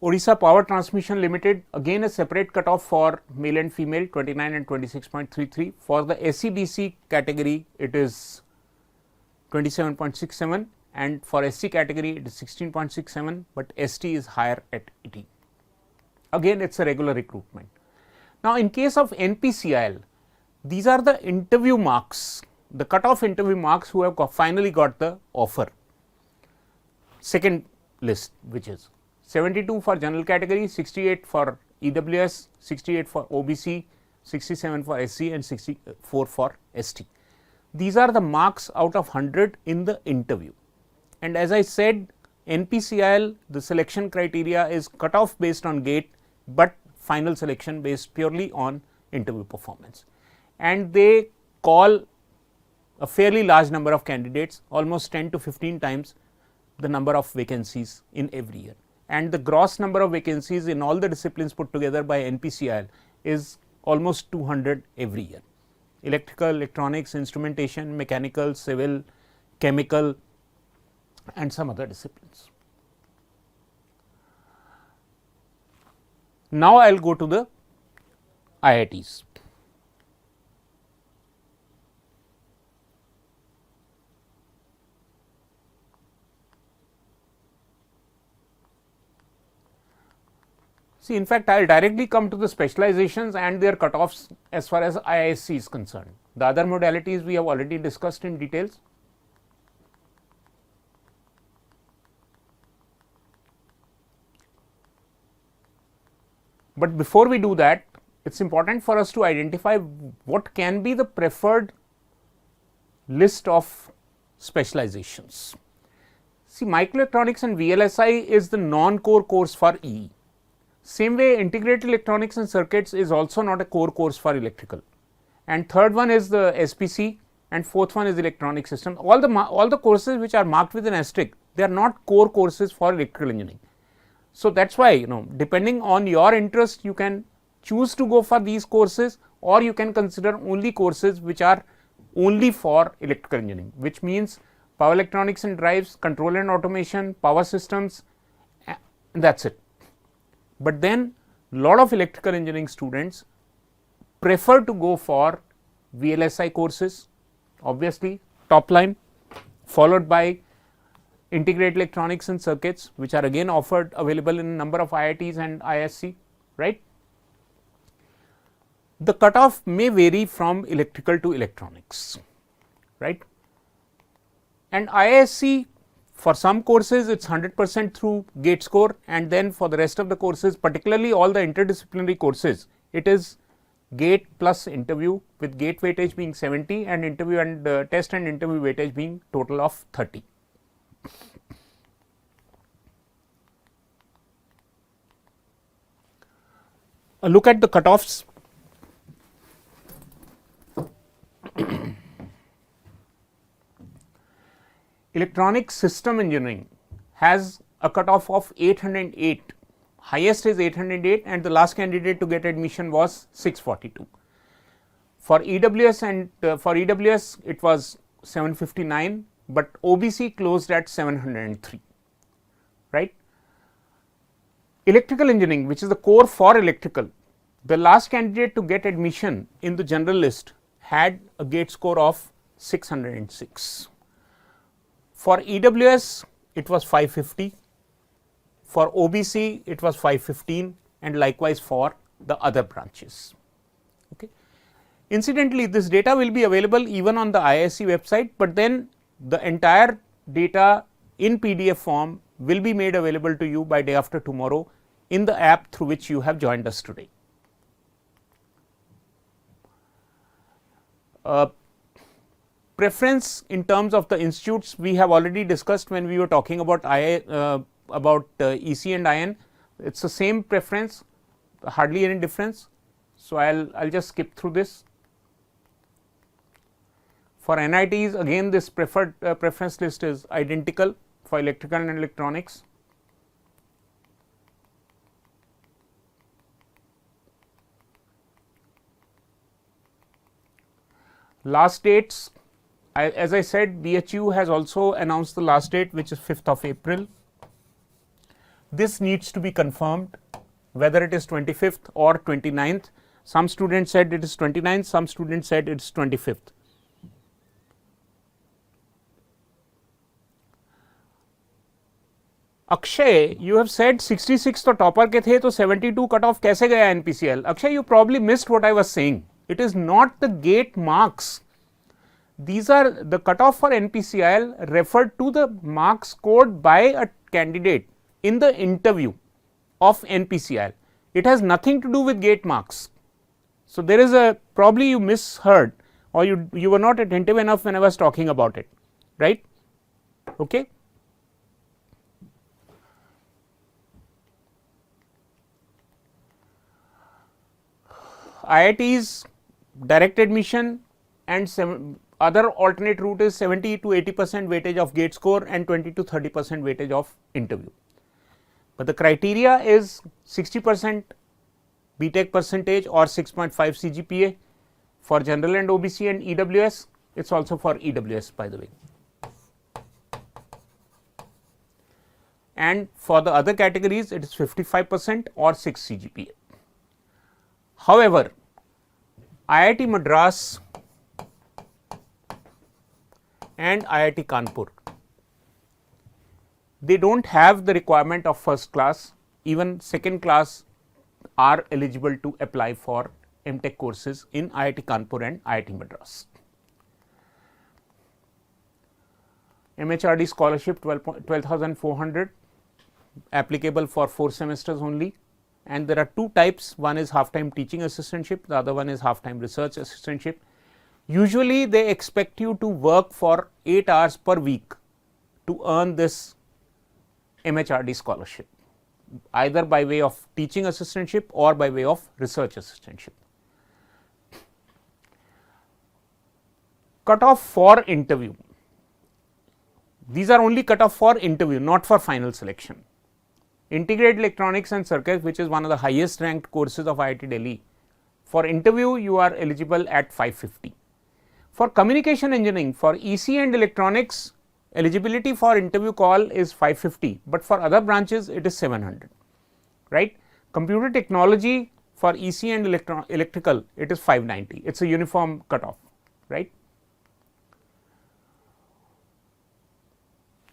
Orissa Power Transmission Limited, again a separate cutoff for male and female, 29 and 26.33. For the SCBC category it is 27.67 and for SC category it is 16.67, but ST is higher at 18. Again it is a regular recruitment. Now, in case of NPCIL, these are the interview marks, the cutoff interview marks who have finally got the offer. Second list, which is 72 for general category, 68 for EWS, 68 for OBC, 67 for SC and 64 for ST. These are the marks out of 100 in the interview. And as I said, NPCIL, the selection criteria is cutoff based on gate, but final selection based purely on interview performance. And they call a fairly large number of candidates, almost 10 to 15 times the number of vacancies in every year. And the gross number of vacancies in all the disciplines put together by NPCIL is almost 200 every year. Electrical, electronics, instrumentation, mechanical, civil, chemical and some other disciplines. Now, I will go to the IITs. See, in fact, I will directly come to the specializations and their cutoffs as far as IISc is concerned. The other modalities we have already discussed in details. But before we do that, it is important for us to identify what can be the preferred list of specializations. See, microelectronics and VLSI is the non-core course for EE. Same way, integrated electronics and circuits is also not a core course for electrical. And third one is the SPC, and fourth one is electronic system. All the courses which are marked with an asterisk, they are not core courses for electrical engineering. So, that is why, depending on your interest, you can choose to go for these courses, or you can consider only courses which are only for electrical engineering, which means power electronics and drives, control and automation, power systems, that is it. But then lot of electrical engineering students prefer to go for VLSI courses, obviously top line, followed by integrated electronics and circuits, which are again offered available in a number of IITs and ISC, right. The cutoff may vary from electrical to electronics, right, and ISC for some courses it is 100% through gate score, and then for the rest of the courses, particularly all the interdisciplinary courses, it is gate plus interview, with gate weightage being 70 and interview and test and interview weightage being total of 30. A look at the cutoffs. Electronic system engineering has a cutoff of 808, highest is 808, and the last candidate to get admission was 642. For EWS and for EWS it was 759, but OBC closed at 703, right. Electrical engineering, which is the core for electrical, the last candidate to get admission in the general list had a gate score of 606. For EWS it was 550, for OBC it was 515, and likewise for the other branches. Okay. Incidentally, this data will be available even on the IISc website, but then the entire data in PDF form will be made available to you by day after tomorrow in the app through which you have joined us today. Preference in terms of the institutes we have already discussed when we were talking about EC and IN. It is the same preference, hardly any difference. So, I will just skip through this. For NITs, again this preferred preference list is identical for electrical and electronics. Last dates, as I said, BHU has also announced the last date, which is 5th of April. This needs to be confirmed whether it is 25th or 29th. Some students said it is 29th, some students said it is 25th. Akshay, you have said 66 तो topper के थे, तो 72 cut off कैसे गया NPCL? Akshay, you probably missed what I was saying. It is not the gate marks. These are the cutoff for NPCL referred to the marks scored by a candidate in the interview of NPCL. It has nothing to do with gate marks. So, there is a probably you misheard, or you were not attentive enough when I was talking about it, right. Okay. IITs direct admission and other alternate route is 70 to 80% weightage of gate score and 20 to 30% weightage of interview. But the criteria is 60% BTech percentage or 6.5 CGPA for general and OBC and EWS. It is also for EWS, by the way. and for the other categories it is 55% or 6 CGPA. However, IIT Madras and IIT Kanpur, they do not have the requirement of first class, even second class are eligible to apply for MTech courses in IIT Kanpur and IIT Madras. MHRD scholarship 12,400 applicable for 4 semesters only, and there are two types, one is half time teaching assistantship, the other one is half time research assistantship. Usually they expect you to work for 8 hours per week to earn this MHRD scholarship, either by way of teaching assistantship or by way of research assistantship. Cutoff for interview. These are only cutoff for interview, not for final selection. Integrated Electronics and Circuits, which is one of the highest ranked courses of IIT Delhi, for interview you are eligible at 550. For communication engineering, for EC and electronics, eligibility for interview call is 550, but for other branches it is 700, right. Computer technology for EC and electrical it is 590, it is a uniform cutoff, right.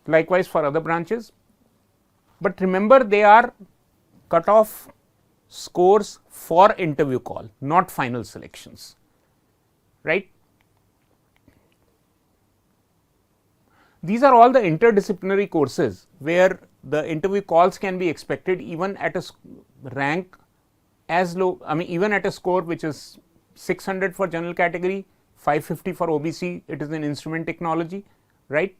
Likewise for other branches, but remember they are cutoff scores for interview call, not final selections, right. These are all the interdisciplinary courses where the interview calls can be expected even at a rank as low, I mean even at a score which is 600 for general category, 550 for OBC, it is in instrument technology, right.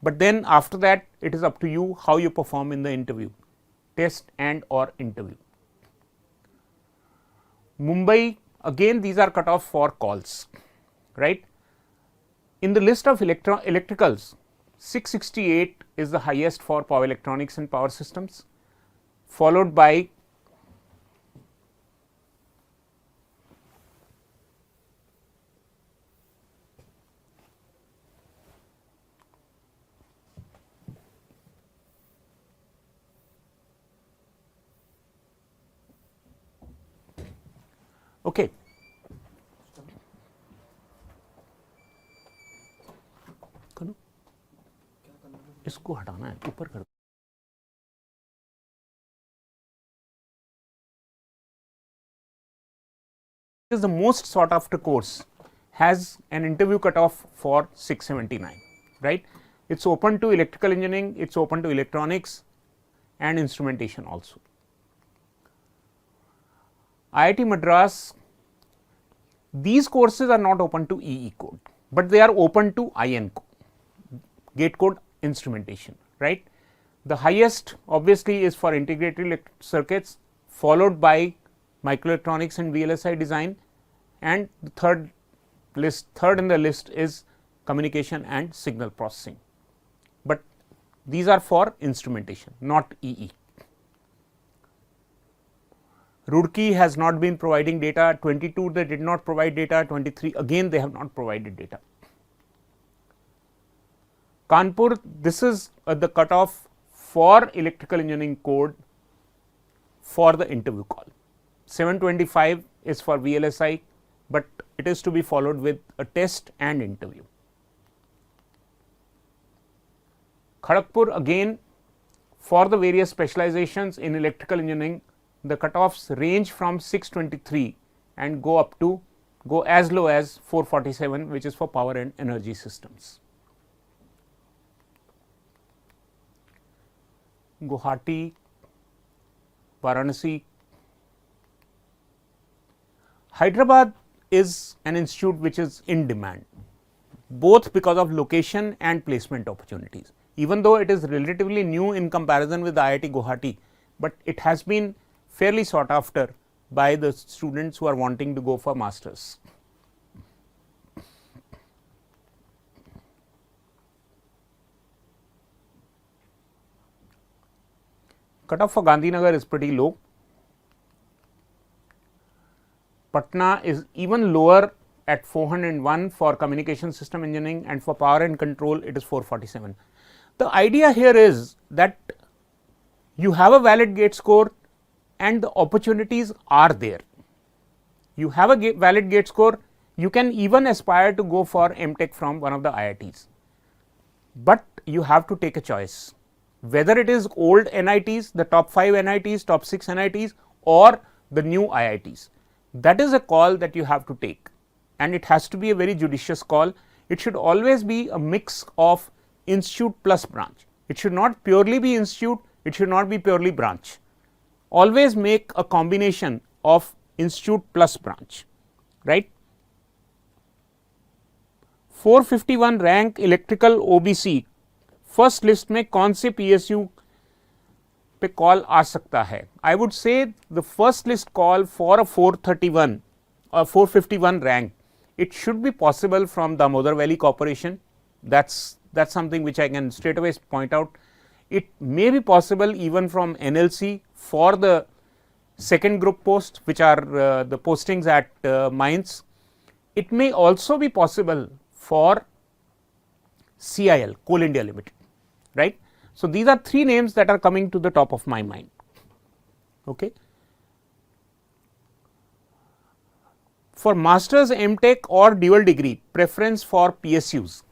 But then after that it is up to you how you perform in the interview, test and or interview. Mumbai, again these are cutoff for calls, right. In the list of electricals, 668 is the highest for power electronics and power systems, followed by okay. इसको हटाना है, ऊपर कर. Is the most sought after course, has an interview cutoff for 679, right. It is open to electrical engineering, it is open to electronics and instrumentation also. IIT Madras, these courses are not open to EE code, but they are open to IN code, gate code instrumentation, right. The highest obviously is for integrated circuits, followed by microelectronics and VLSI design, and the third in the list is communication and signal processing, but these are for instrumentation, not EE. Roorkee has not been providing data, 22 they did not provide data, 23 again they have not provided data. Kanpur, this is the cutoff for electrical engineering code for the interview call. 725 is for VLSI, but it is to be followed with a test and interview. Kharagpur, again for the various specializations in electrical engineering, the cutoffs range from 623 and go as low as 447, which is for power and energy systems. Guwahati, Varanasi. Hyderabad is an institute which is in demand, both because of location and placement opportunities. Even though it is relatively new in comparison with IIT Guwahati, but it has been fairly sought after by the students who are wanting to go for masters. Cutoff for Gandhinagar is pretty low. Patna is even lower at 401 for communication system engineering, and for power and control it is 447. The idea here is that you have a valid gate score and the opportunities are there. You have a valid gate score, you can even aspire to go for MTech from one of the IITs, but you have to take a choice whether it is old NITs, the top 5 NITs, top 6 NITs or the new IITs. That is a call that you have to take, and it has to be a very judicious call. It should always be a mix of institute plus branch. It should not purely be institute, it should not be purely branch. Always make a combination of institute plus branch, right. 451 rank electrical OBC first list में कौन से PSU पे call आ सकता है? I would say the first list call for a 431 or 451 rank, it should be possible from Damodar Valley Corporation. That's something which I can straight away point out. It may be possible even from NLC for the second group post, which are the postings at mines. It may also be possible for CIL, Coal India Limited, right. So, these are 3 names that are coming to the top of my mind. Okay. For masters, MTech or dual degree, preference for PSUs.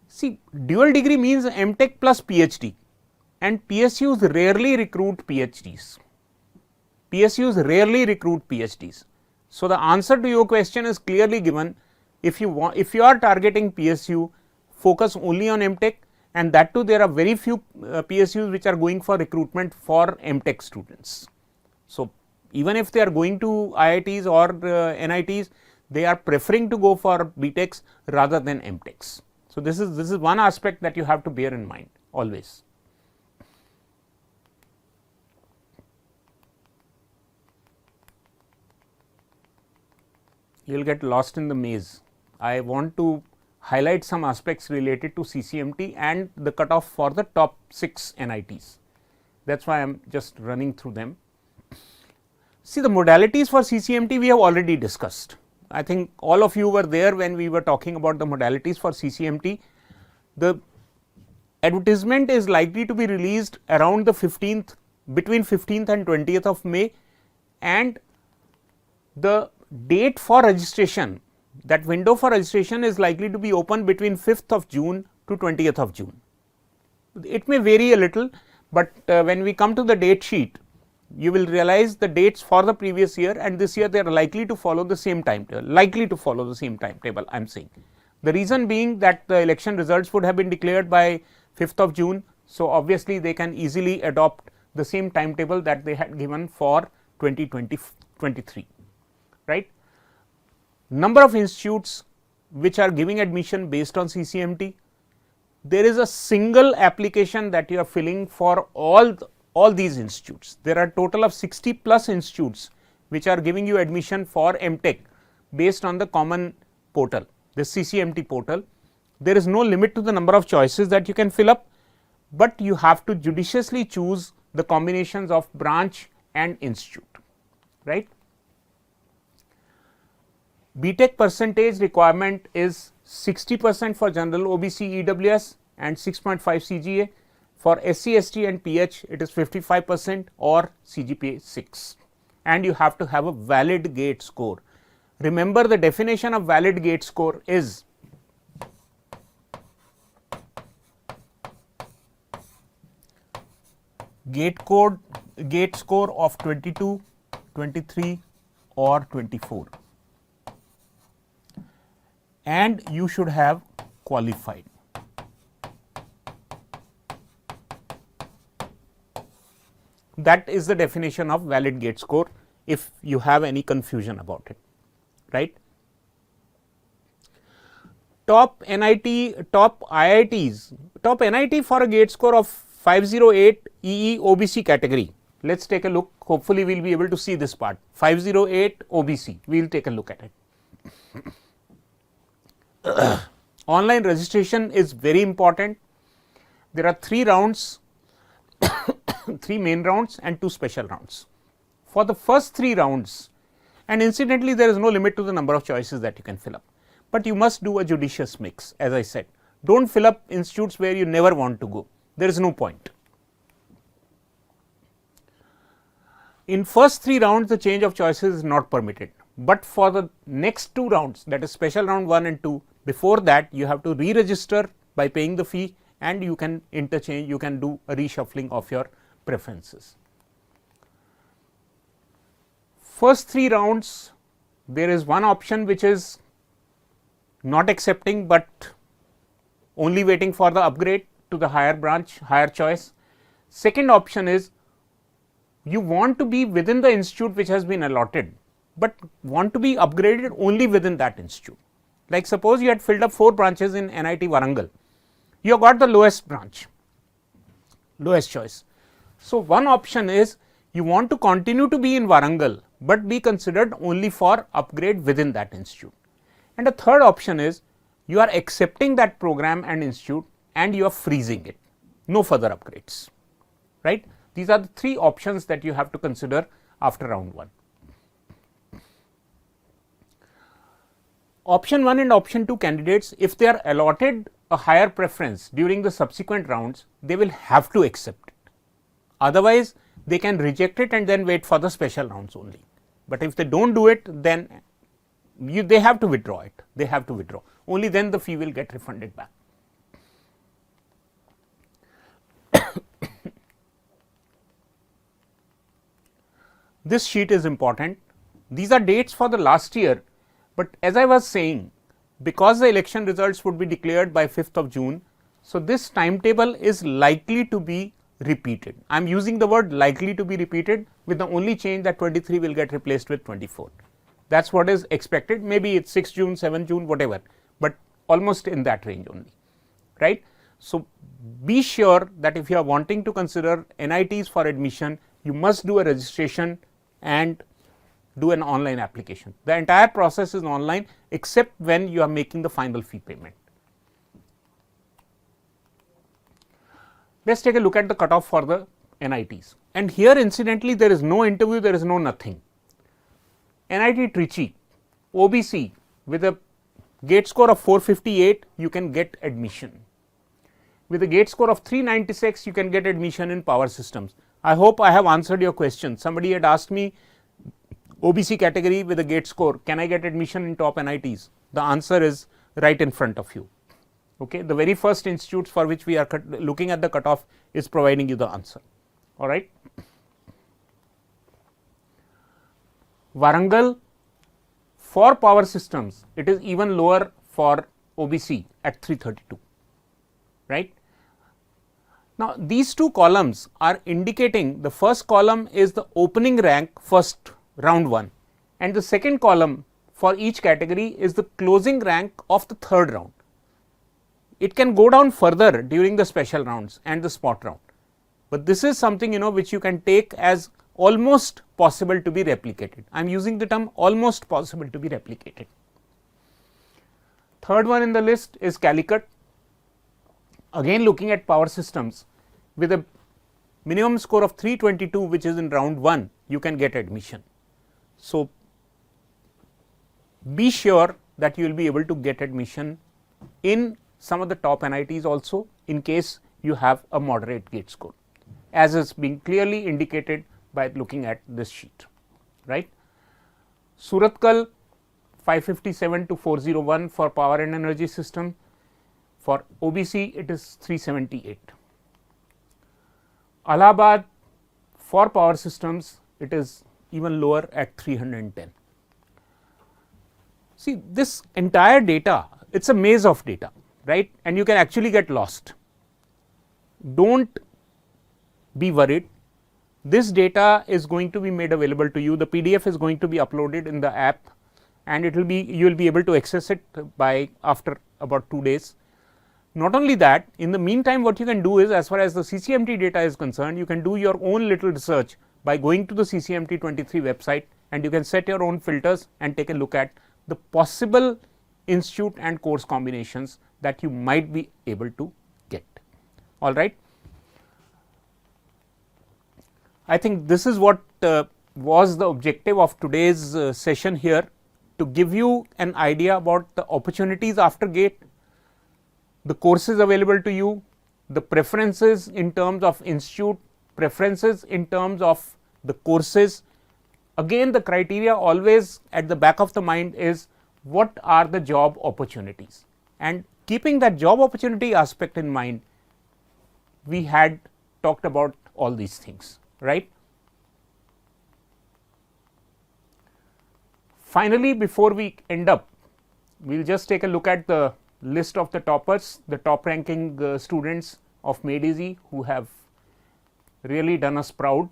See, dual degree means MTech plus PhD, and PSUs rarely recruit PhDs. PSUs rarely recruit PhDs. So, the answer to your question is clearly given. If you are targeting PSU, focus only on MTech, and that too there are very few PSUs which are going for recruitment for MTech students. So, even if they are going to IITs or NITs, they are preferring to go for BTechs rather than MTechs. So, this is one aspect that you have to bear in mind always. You will get lost in the maze. I want to highlight some aspects related to CCMT and the cutoff for the top 6 NITs. That is why I am just running through them. See, the modalities for CCMT we have already discussed. I think all of you were there when we were talking about the modalities for CCMT. The advertisement is likely to be released around the 15th, between 15th and 20th of May, and the date for registration, that window for registration is likely to be open between 5th of June to 20th of June. It may vary a little, but when we come to the date sheet, you will realize the dates for the previous year and this year they are likely to follow the same timetable, I am saying. The reason being that the election results would have been declared by 5th of June. So, obviously, they can easily adopt the same timetable that they had given for 2023, right. Number of institutes which are giving admission based on CCMT, there is a single application that you are filling for all these institutes. There are total of 60 plus institutes which are giving you admission for MTech based on the common portal, the CCMT portal. There is no limit to the number of choices that you can fill up, but you have to judiciously choose the combinations of branch and institute, right. BTech percentage requirement is 60% for general OBC EWS and 6.5 CGA. For SC, ST and PH, it is 55% or CGPA 6, and you have to have a valid gate score. Remember, the definition of valid gate score is gate score of 22, 23 or 24, and you should have qualified. That is the definition of valid gate score, if you have any confusion about it, right. Top NIT, top IITs, top NIT for a gate score of 508 EE OBC category. Let us take a look, hopefully we will be able to see this part, 508 OBC, we will take a look at it. Online registration is very important. There are 3 rounds, 3 main rounds and 2 special rounds. For the first 3 rounds, and incidentally there is no limit to the number of choices that you can fill up, but you must do a judicious mix. As I said, do not fill up institutes where you never want to go, there is no point. in first 3 rounds the change of choices is not permitted, but for the next 2 rounds, that is special round 1 and 2, before that you have to re-register by paying the fee, and you can interchange, you can do a reshuffling of your preferences. First 3 rounds there is one option which is not accepting, but only waiting for the upgrade to the higher branch, higher choice. Second option is you want to be within the institute which has been allotted, but want to be upgraded only within that institute. Like suppose you had filled up 4 branches in NIT Warangal, you have got the lowest branch, lowest choice. So, one option is you want to continue to be in Warangal, but be considered only for upgrade within that institute. And the third option is you are accepting that program and institute and you are freezing it, no further upgrades, right. These are the 3 options that you have to consider after round 1. Option 1 and option 2 candidates, if they are allotted a higher preference during the subsequent rounds, they will have to accept it. Otherwise, they can reject it and then wait for the special rounds only. But if they do not do it, then they have to withdraw it, they have to withdraw, only then the fee will get refunded back. This sheet is important. These are dates for the last year, but as I was saying, because the election results would be declared by 5th of June, so this timetable is likely to be repeated. I am using the word likely to be repeated, with the only change that 23 will get replaced with 24. That is what is expected, maybe it is 6 June, 7 June, whatever, but almost in that range only, right. So, be sure that if you are wanting to consider NITs for admission, you must do a registration and do an online application. The entire process is online except when you are making the final fee payment. Let us take a look at the cutoff for the NITs, and here incidentally there is no interview, there is no nothing. NIT Trichy, OBC with a gate score of 458, you can get admission. With a gate score of 396, you can get admission in power systems. I hope I have answered your question. Somebody had asked me, OBC category with a gate score, can I get admission in top NITs? The answer is right in front of you. Okay. The very first institutes for which we are looking at the cutoff is providing you the answer. All right. Warangal, for power systems, it is even lower for OBC at 332, right. Now, these 2 columns are indicating, the first column is the opening rank first round 1, and the second column for each category is the closing rank of the third round. It can go down further during the special rounds and the spot round, but this is something which you can take as almost possible to be replicated. I am using the term almost possible to be replicated. Third one in the list is Calicut. Again looking at power systems, with a minimum score of 322, which is in round 1, you can get admission. So, be sure that you will be able to get admission in some of the top NITs also, in case you have a moderate gate score, as is being clearly indicated by looking at this sheet, right. Surathkal 557 to 401 for power and energy system. For OBC, it is 378. Allahabad, for power systems, it is even lower at 310. See, this entire data, it is a maze of data, right, and you can actually get lost. Do not be worried. This data is going to be made available to you. The PDF is going to be uploaded in the app, and it will be, you will be able to access it by after about 2 days. Not only that, in the meantime, what you can do is, as far as the CCMT data is concerned, you can do your own little research by going to the CCMT 23 website, and you can set your own filters and take a look at the possible institute and course combinations that you might be able to get. All right. I think this is what was the objective of today's session here, to give you an idea about the opportunities after GATE, the courses available to you, the preferences in terms of institute, preferences in terms of the courses. Again, the criteria always at the back of the mind is what are the job opportunities, and keeping that job opportunity aspect in mind, we had talked about all these things, right. Finally, before we end up, we will just take a look at the list of the toppers, the top ranking students of Made Easy who have really done us proud.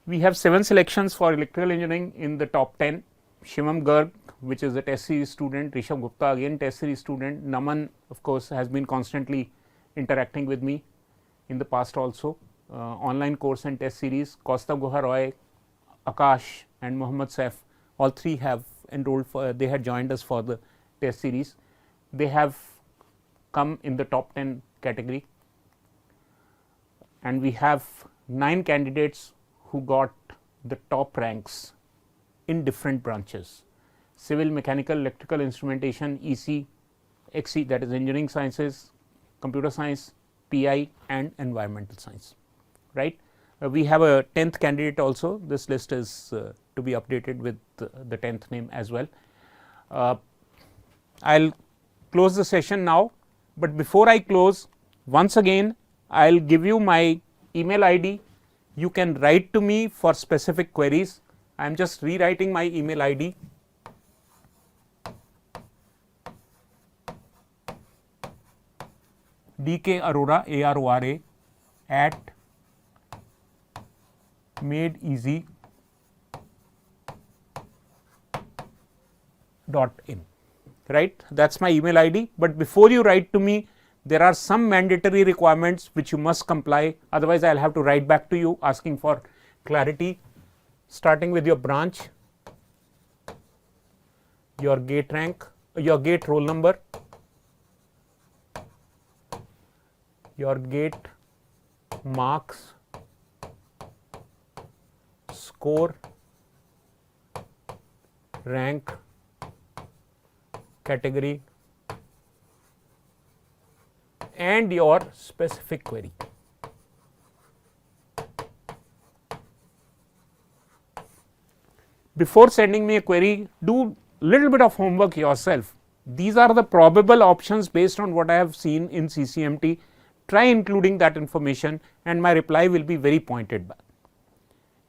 We have 7 selections for electrical engineering in the top 10. Shivam Garg, which is a test series student, Rishabh Gupta, again test series student, Naman of course has been constantly interacting with me in the past also, online course and test series, Kaustav Guha Roy, Akash and Mohammad Saif, all 3 have enrolled for, they had joined us for the test series. They have come in the top 10 category, and we have 9 candidates who got the top ranks in different branches: civil, mechanical, electrical, instrumentation, EC, XE, that is engineering sciences, computer science, PI and environmental science, right. We have a 10th candidate also. This list is to be updated with the 10th name as well. I will close the session now, but before I close, once again I will give you my email ID. You can write to me for specific queries. I am just rewriting my email ID. dkarora, ARORA at madeeasy.in, right. That is my email ID, but before you write to me, there are some mandatory requirements which you must comply, otherwise I will have to write back to you asking for clarity, starting with your branch, your gate rank, your gate roll number, your gate marks, score, rank, category and your specific query. Before sending me a query, do little bit of homework yourself. These are the probable options based on what I have seen in CCMT. Try including that information and my reply will be very pointed back.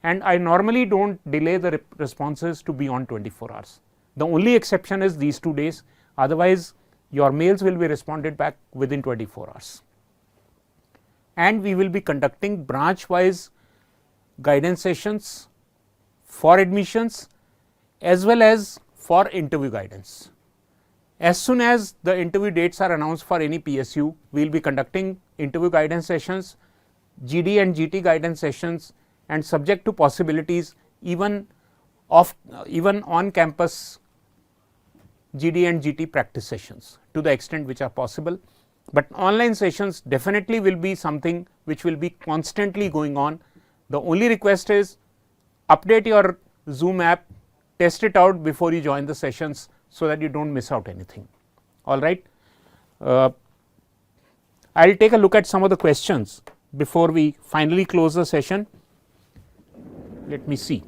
And I normally do not delay the responses to beyond 24 hours. The only exception is these 2 days, otherwise your mails will be responded back within 24 hours. And we will be conducting branch wise guidance sessions for admissions as well as for interview guidance. As soon as the interview dates are announced for any PSU, we will be conducting interview guidance sessions, GD and GT guidance sessions, and subject to possibilities even on campus GD and GT practice sessions to the extent which are possible, but online sessions definitely will be something which will be constantly going on. The only request is update your Zoom app, test it out before you join the sessions so that you do not miss out anything. All right. I will take a look at some of the questions before we finally close the session. Let me see.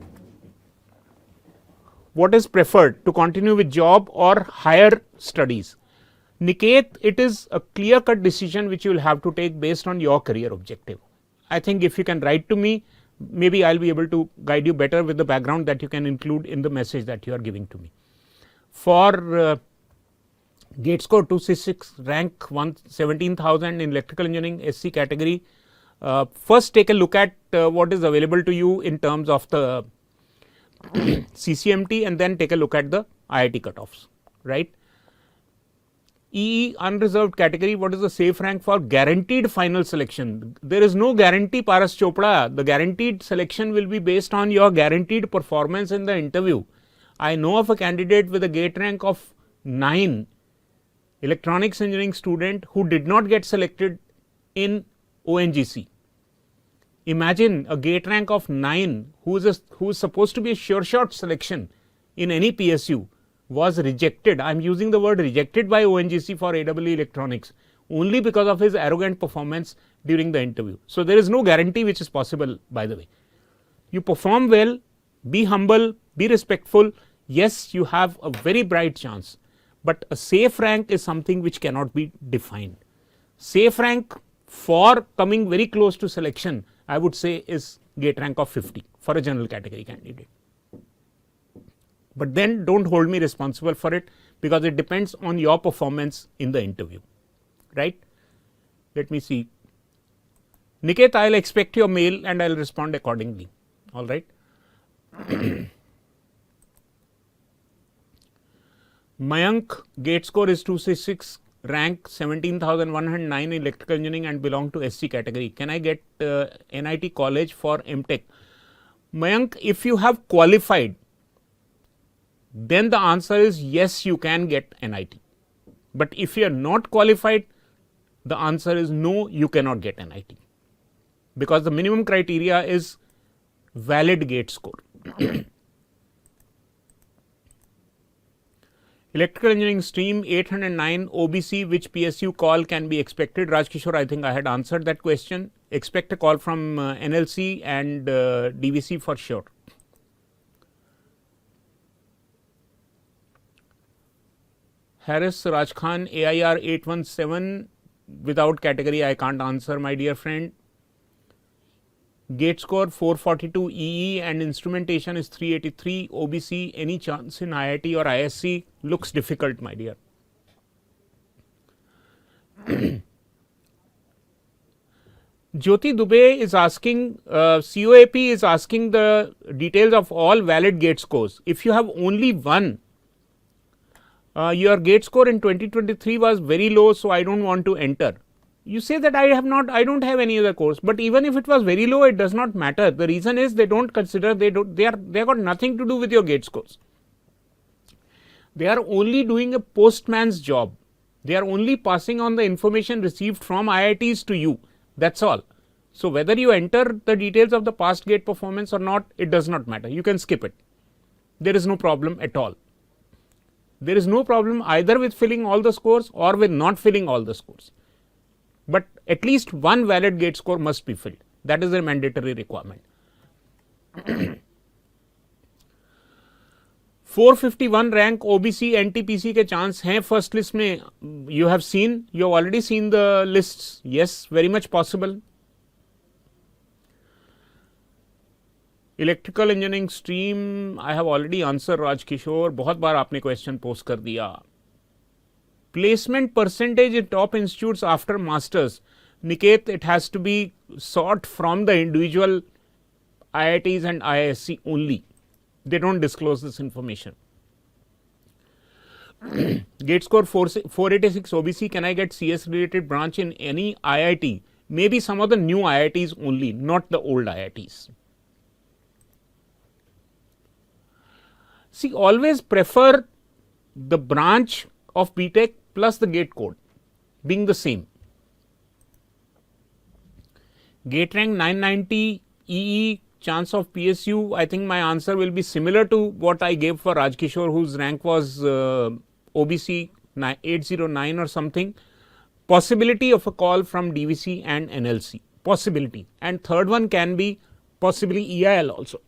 What is preferred, to continue with job or higher studies? Niket, it is a clear cut decision which you will have to take based on your career objective. I think if you can write to me, maybe I will be able to guide you better with the background that you can include in the message that you are giving to me. For gate score 266, rank 17,000 in electrical engineering SC category, first take a look at what is available to you in terms of the CCMT and then take a look at the IIT cutoffs, right. EE unreserved category, what is the safe rank for guaranteed final selection? There is no guarantee, Paras Chopra. The guaranteed selection will be based on your guaranteed performance in the interview. I know of a candidate with a gate rank of 9, electronics engineering student who did not get selected in ONGC. Imagine a gate rank of 9 who is supposed to be a sure shot selection in any PSU, was rejected. I am using the word rejected by ONGC for AEE Electronics only because of his arrogant performance during the interview. So, there is no guarantee which is possible, by the way. You perform well, be humble, be respectful. Yes, you have a very bright chance, but a safe rank is something which cannot be defined. Safe rank for coming very close to selection, I would say, is gate rank of 50 for a general category candidate. But then do not hold me responsible for it, because it depends on your performance in the interview, right. Let me see. Niket, I will expect your mail and I will respond accordingly, all right. Mayank, gate score is 266, rank 17,109 in electrical engineering and belong to SC category. Can I get NIT college for MTech? Mayank, if you have qualified, then the answer is yes, you can get NIT. But if you are not qualified, the answer is no, you cannot get NIT, because the minimum criteria is valid gate score. Electrical engineering stream 809 OBC, which PSU call can be expected? Rajkishore, I think I had answered that question. Expect a call from NLC and DVC for sure. Harris Raj Khan, AIR 817 without category, I can't answer, my dear friend. Gate score 442 EE and instrumentation is 383 OBC. Any chance in IIT or ISC? Looks difficult, my dear. Jyoti Dubey is asking, COAP is asking the details of all valid gate scores. If you have only one, your gate score in 2023 was very low, so I do not want to enter. You say that I do not have any other course, but even if it was very low, it does not matter. The reason is they do not consider, they got nothing to do with your gate scores. They are only doing a postman's job. They are only passing on the information received from IITs to you. That is all. So, whether you enter the details of the past gate performance or not, it does not matter. You can skip it. There is no problem at all. There is no problem either with filling all the scores or with not filling all the scores. But at least one valid gate score must be filled. That is a mandatory requirement. 451 rank OBC NTPC के chance हैं first list में. You have already seen the lists. Yes, very much possible. Electrical engineering stream, I have already answered Raj Kishore. बहुत बार आपने question post कर दिया. Placement percentage in top institutes after masters. Niket, it has to be sought from the individual IITs and IISc only. They do not disclose this information. Gate score 486 OBC, can I get CS related branch in any IIT? Maybe some of the new IITs only, not the old IITs. See, always prefer the branch of BTech plus the gate code being the same. Gate rank 990 EE, chance of PSU, I think my answer will be similar to what I gave for Raj Kishore, whose rank was OBC 809 or something. Possibility of a call from DVC and NLC, possibility. And third one can be possibly EIL also.